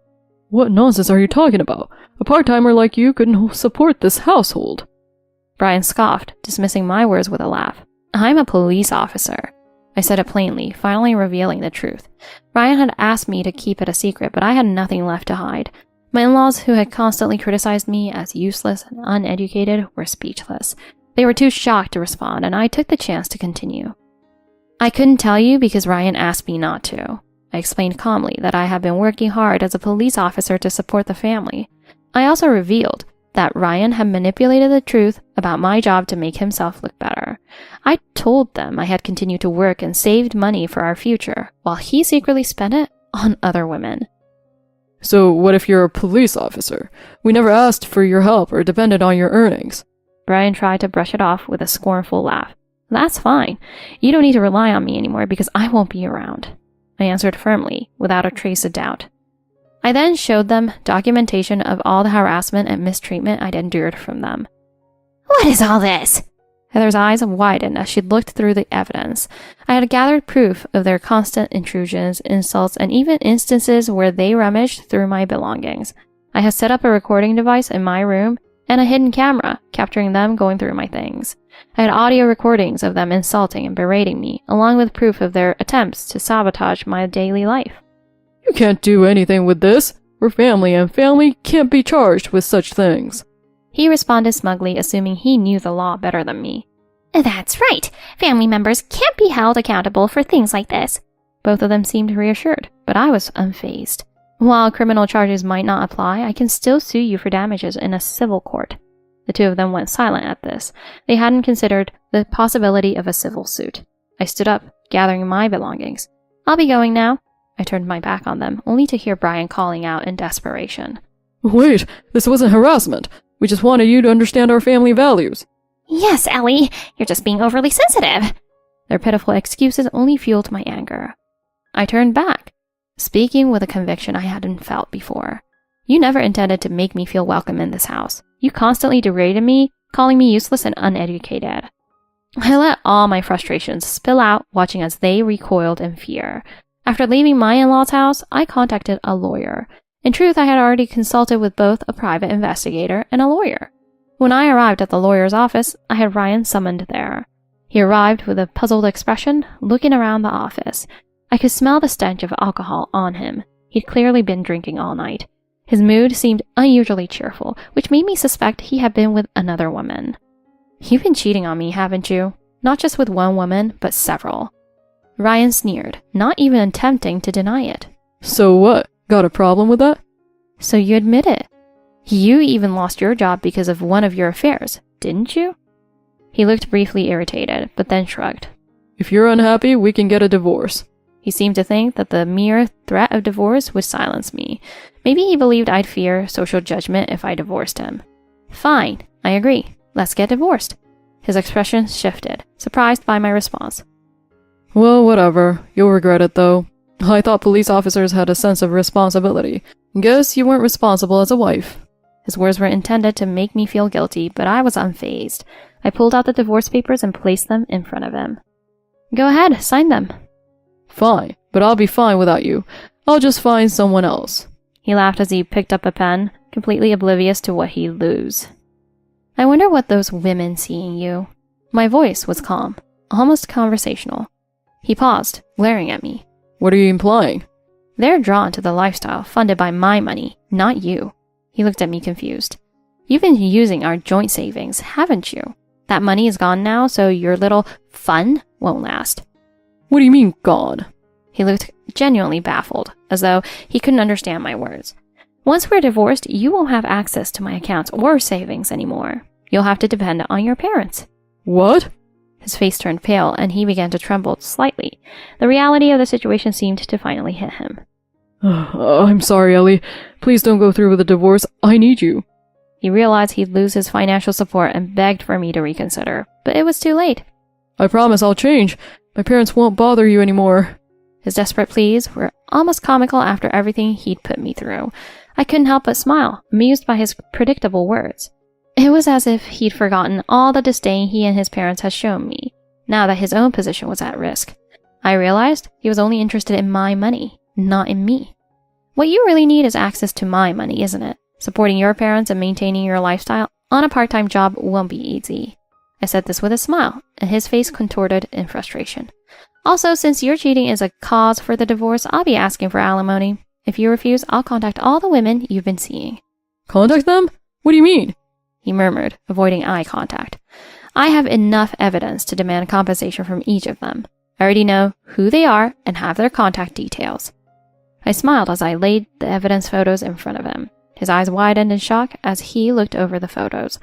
What nonsense are you talking about? A part-timer like you couldn't support this household. Brian scoffed, dismissing my words with a laugh. I'm a police officer. I said it plainly, finally revealing the truth. Ryan had asked me to keep it a secret, but I had nothing left to hide. My in-laws, who had constantly criticized me as useless and uneducated, were speechless. They were too shocked to respond, and I took the chance to continue. I couldn't tell you because Ryan asked me not to. I explained calmly that I had been working hard as a police officer to support the family. I also revealed that Ryan had manipulated the truth about my job to make himself look better. I told them I had continued to work and saved money for our future, while he secretly spent it on other women. So what if you're a police officer? We never asked for your help or depended on your earnings. Brian tried to brush it off with a scornful laugh. That's fine. You don't need to rely on me anymore because I won't be around. I answered firmly, without a trace of doubt. I then showed them documentation of all the harassment and mistreatment I'd endured from them. What is all this? Heather's eyes widened as she looked through the evidence. I had gathered proof of their constant intrusions, insults, and even instances where they rummaged through my belongings. I had set up a recording device in my room and a hidden camera, capturing them going through my things. I had audio recordings of them insulting and berating me, along with proof of their attempts to sabotage my daily life. You can't do anything with this. We're family, and family can't be charged with such things. He responded smugly, assuming he knew the law better than me. That's right. Family members can't be held accountable for things like this. Both of them seemed reassured, but I was unfazed. While criminal charges might not apply, I can still sue you for damages in a civil court. The two of them went silent at this. They hadn't considered the possibility of a civil suit. I stood up, gathering my belongings. I'll be going now. I turned my back on them, only to hear Brian calling out in desperation. Wait, this wasn't harassment. We just wanted you to understand our family values. Yes, Ellie, you're just being overly sensitive. Their pitiful excuses only fueled my anger. I turned back, speaking with a conviction I hadn't felt before. You never intended to make me feel welcome in this house. You constantly derided me, calling me useless and uneducated. I let all my frustrations spill out, watching as they recoiled in fear. After leaving my in-laws' house, I contacted a lawyer. In truth, I had already consulted with both a private investigator and a lawyer. When I arrived at the lawyer's office, I had Ryan summoned there. He arrived with a puzzled expression, looking around the office. I could smell the stench of alcohol on him. He'd clearly been drinking all night. His mood seemed unusually cheerful, which made me suspect he had been with another woman. You've been cheating on me, haven't you? Not just with one woman, but several. Ryan sneered, not even attempting to deny it. So what? Got a problem with that? So you admit it. You even lost your job because of one of your affairs, didn't you? He looked briefly irritated, but then shrugged. If you're unhappy, we can get a divorce. He seemed to think that the mere threat of divorce would silence me. Maybe he believed I'd fear social judgment if I divorced him. Fine, I agree. Let's get divorced. His expression shifted, surprised by my response. Well, whatever. You'll regret it, though. I thought police officers had a sense of responsibility. Guess you weren't responsible as a wife. His words were intended to make me feel guilty, but I was unfazed. I pulled out the divorce papers and placed them in front of him. Go ahead, sign them. Fine, but I'll be fine without you. I'll just find someone else. He laughed as he picked up a pen, completely oblivious to what he'd lose. I wonder what those women see in you. My voice was calm, almost conversational. He paused, glaring at me. What are you implying? They're drawn to the lifestyle funded by my money, not you. He looked at me confused. You've been using our joint savings, haven't you? That money is gone now, so your little fun won't last. What do you mean, gone? He looked genuinely baffled, as though he couldn't understand my words. Once we're divorced, you won't have access to my accounts or savings anymore. You'll have to depend on your parents. What? His face turned pale, and he began to tremble slightly. The reality of the situation seemed to finally hit him. I'm sorry, Ellie. Please don't go through with the divorce. I need you. He realized he'd lose his financial support and begged for me to reconsider, but it was too late. I promise I'll change. My parents won't bother you anymore. His desperate pleas were almost comical after everything he'd put me through. I couldn't help but smile, amused by his predictable words. It was as if he'd forgotten all the disdain he and his parents had shown me, now that his own position was at risk. I realized he was only interested in my money, not in me. What you really need is access to my money, isn't it? Supporting your parents and maintaining your lifestyle on a part-time job won't be easy. I said this with a smile, and his face contorted in frustration. Also, since your cheating is a cause for the divorce, I'll be asking for alimony. If you refuse, I'll contact all the women you've been seeing. Contact them? What do you mean? He murmured, avoiding eye contact. I have enough evidence to demand compensation from each of them. I already know who they are and have their contact details. I smiled as I laid the evidence photos in front of him. His eyes widened in shock as he looked over the photos.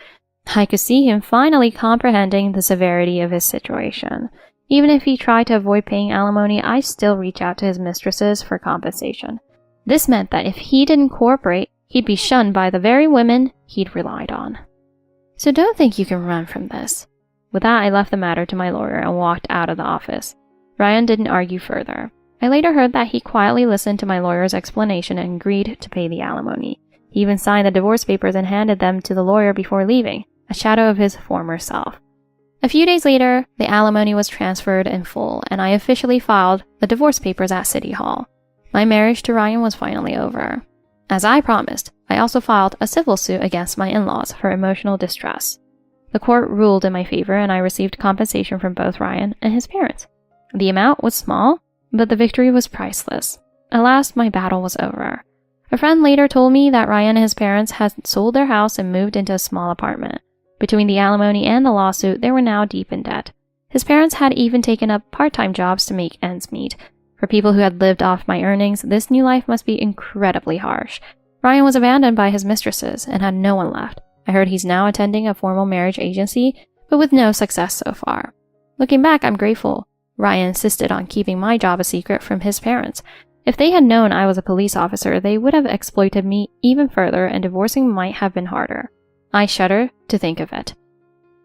I could see him finally comprehending the severity of his situation. Even if he tried to avoid paying alimony, I still reach out to his mistresses for compensation. This meant that if he didn't cooperate, he'd be shunned by the very women he'd relied on. So don't think you can run from this. With that, I left the matter to my lawyer and walked out of the office. Ryan didn't argue further. I later heard that he quietly listened to my lawyer's explanation and agreed to pay the alimony. He even signed the divorce papers and handed them to the lawyer before leaving, a shadow of his former self. A few days later, the alimony was transferred in full, and I officially filed the divorce papers at City Hall. My marriage to Ryan was finally over. As I promised, I also filed a civil suit against my in-laws for emotional distress. The court ruled in my favor, and I received compensation from both Ryan and his parents. The amount was small, but the victory was priceless. At last, my battle was over. A friend later told me that Ryan and his parents had sold their house and moved into a small apartment. Between the alimony and the lawsuit, they were now deep in debt. His parents had even taken up part-time jobs to make ends meet. For people who had lived off my earnings, this new life must be incredibly harsh. Ryan was abandoned by his mistresses and had no one left. I heard he's now attending a formal marriage agency, but with no success so far. Looking back, I'm grateful. Ryan insisted on keeping my job a secret from his parents. If they had known I was a police officer, they would have exploited me even further, and divorcing might have been harder. I shudder to think of it.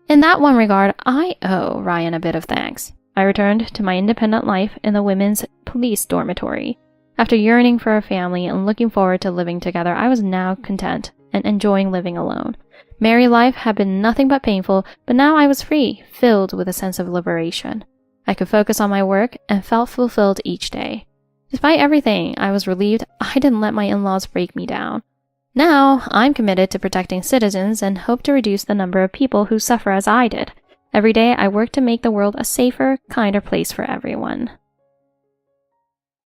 In that one regard, I owe Ryan a bit of thanks. I returned to my independent life in the women's police dormitory. After yearning for a family and looking forward to living together, I was now content and enjoying living alone. Married life had been nothing but painful, but now I was free, filled with a sense of liberation. I could focus on my work and felt fulfilled each day. Despite everything, I was relieved I didn't let my in-laws break me down. Now, I'm committed to protecting citizens and hope to reduce the number of people who suffer as I did. Every day, I work to make the world a safer, kinder place for everyone.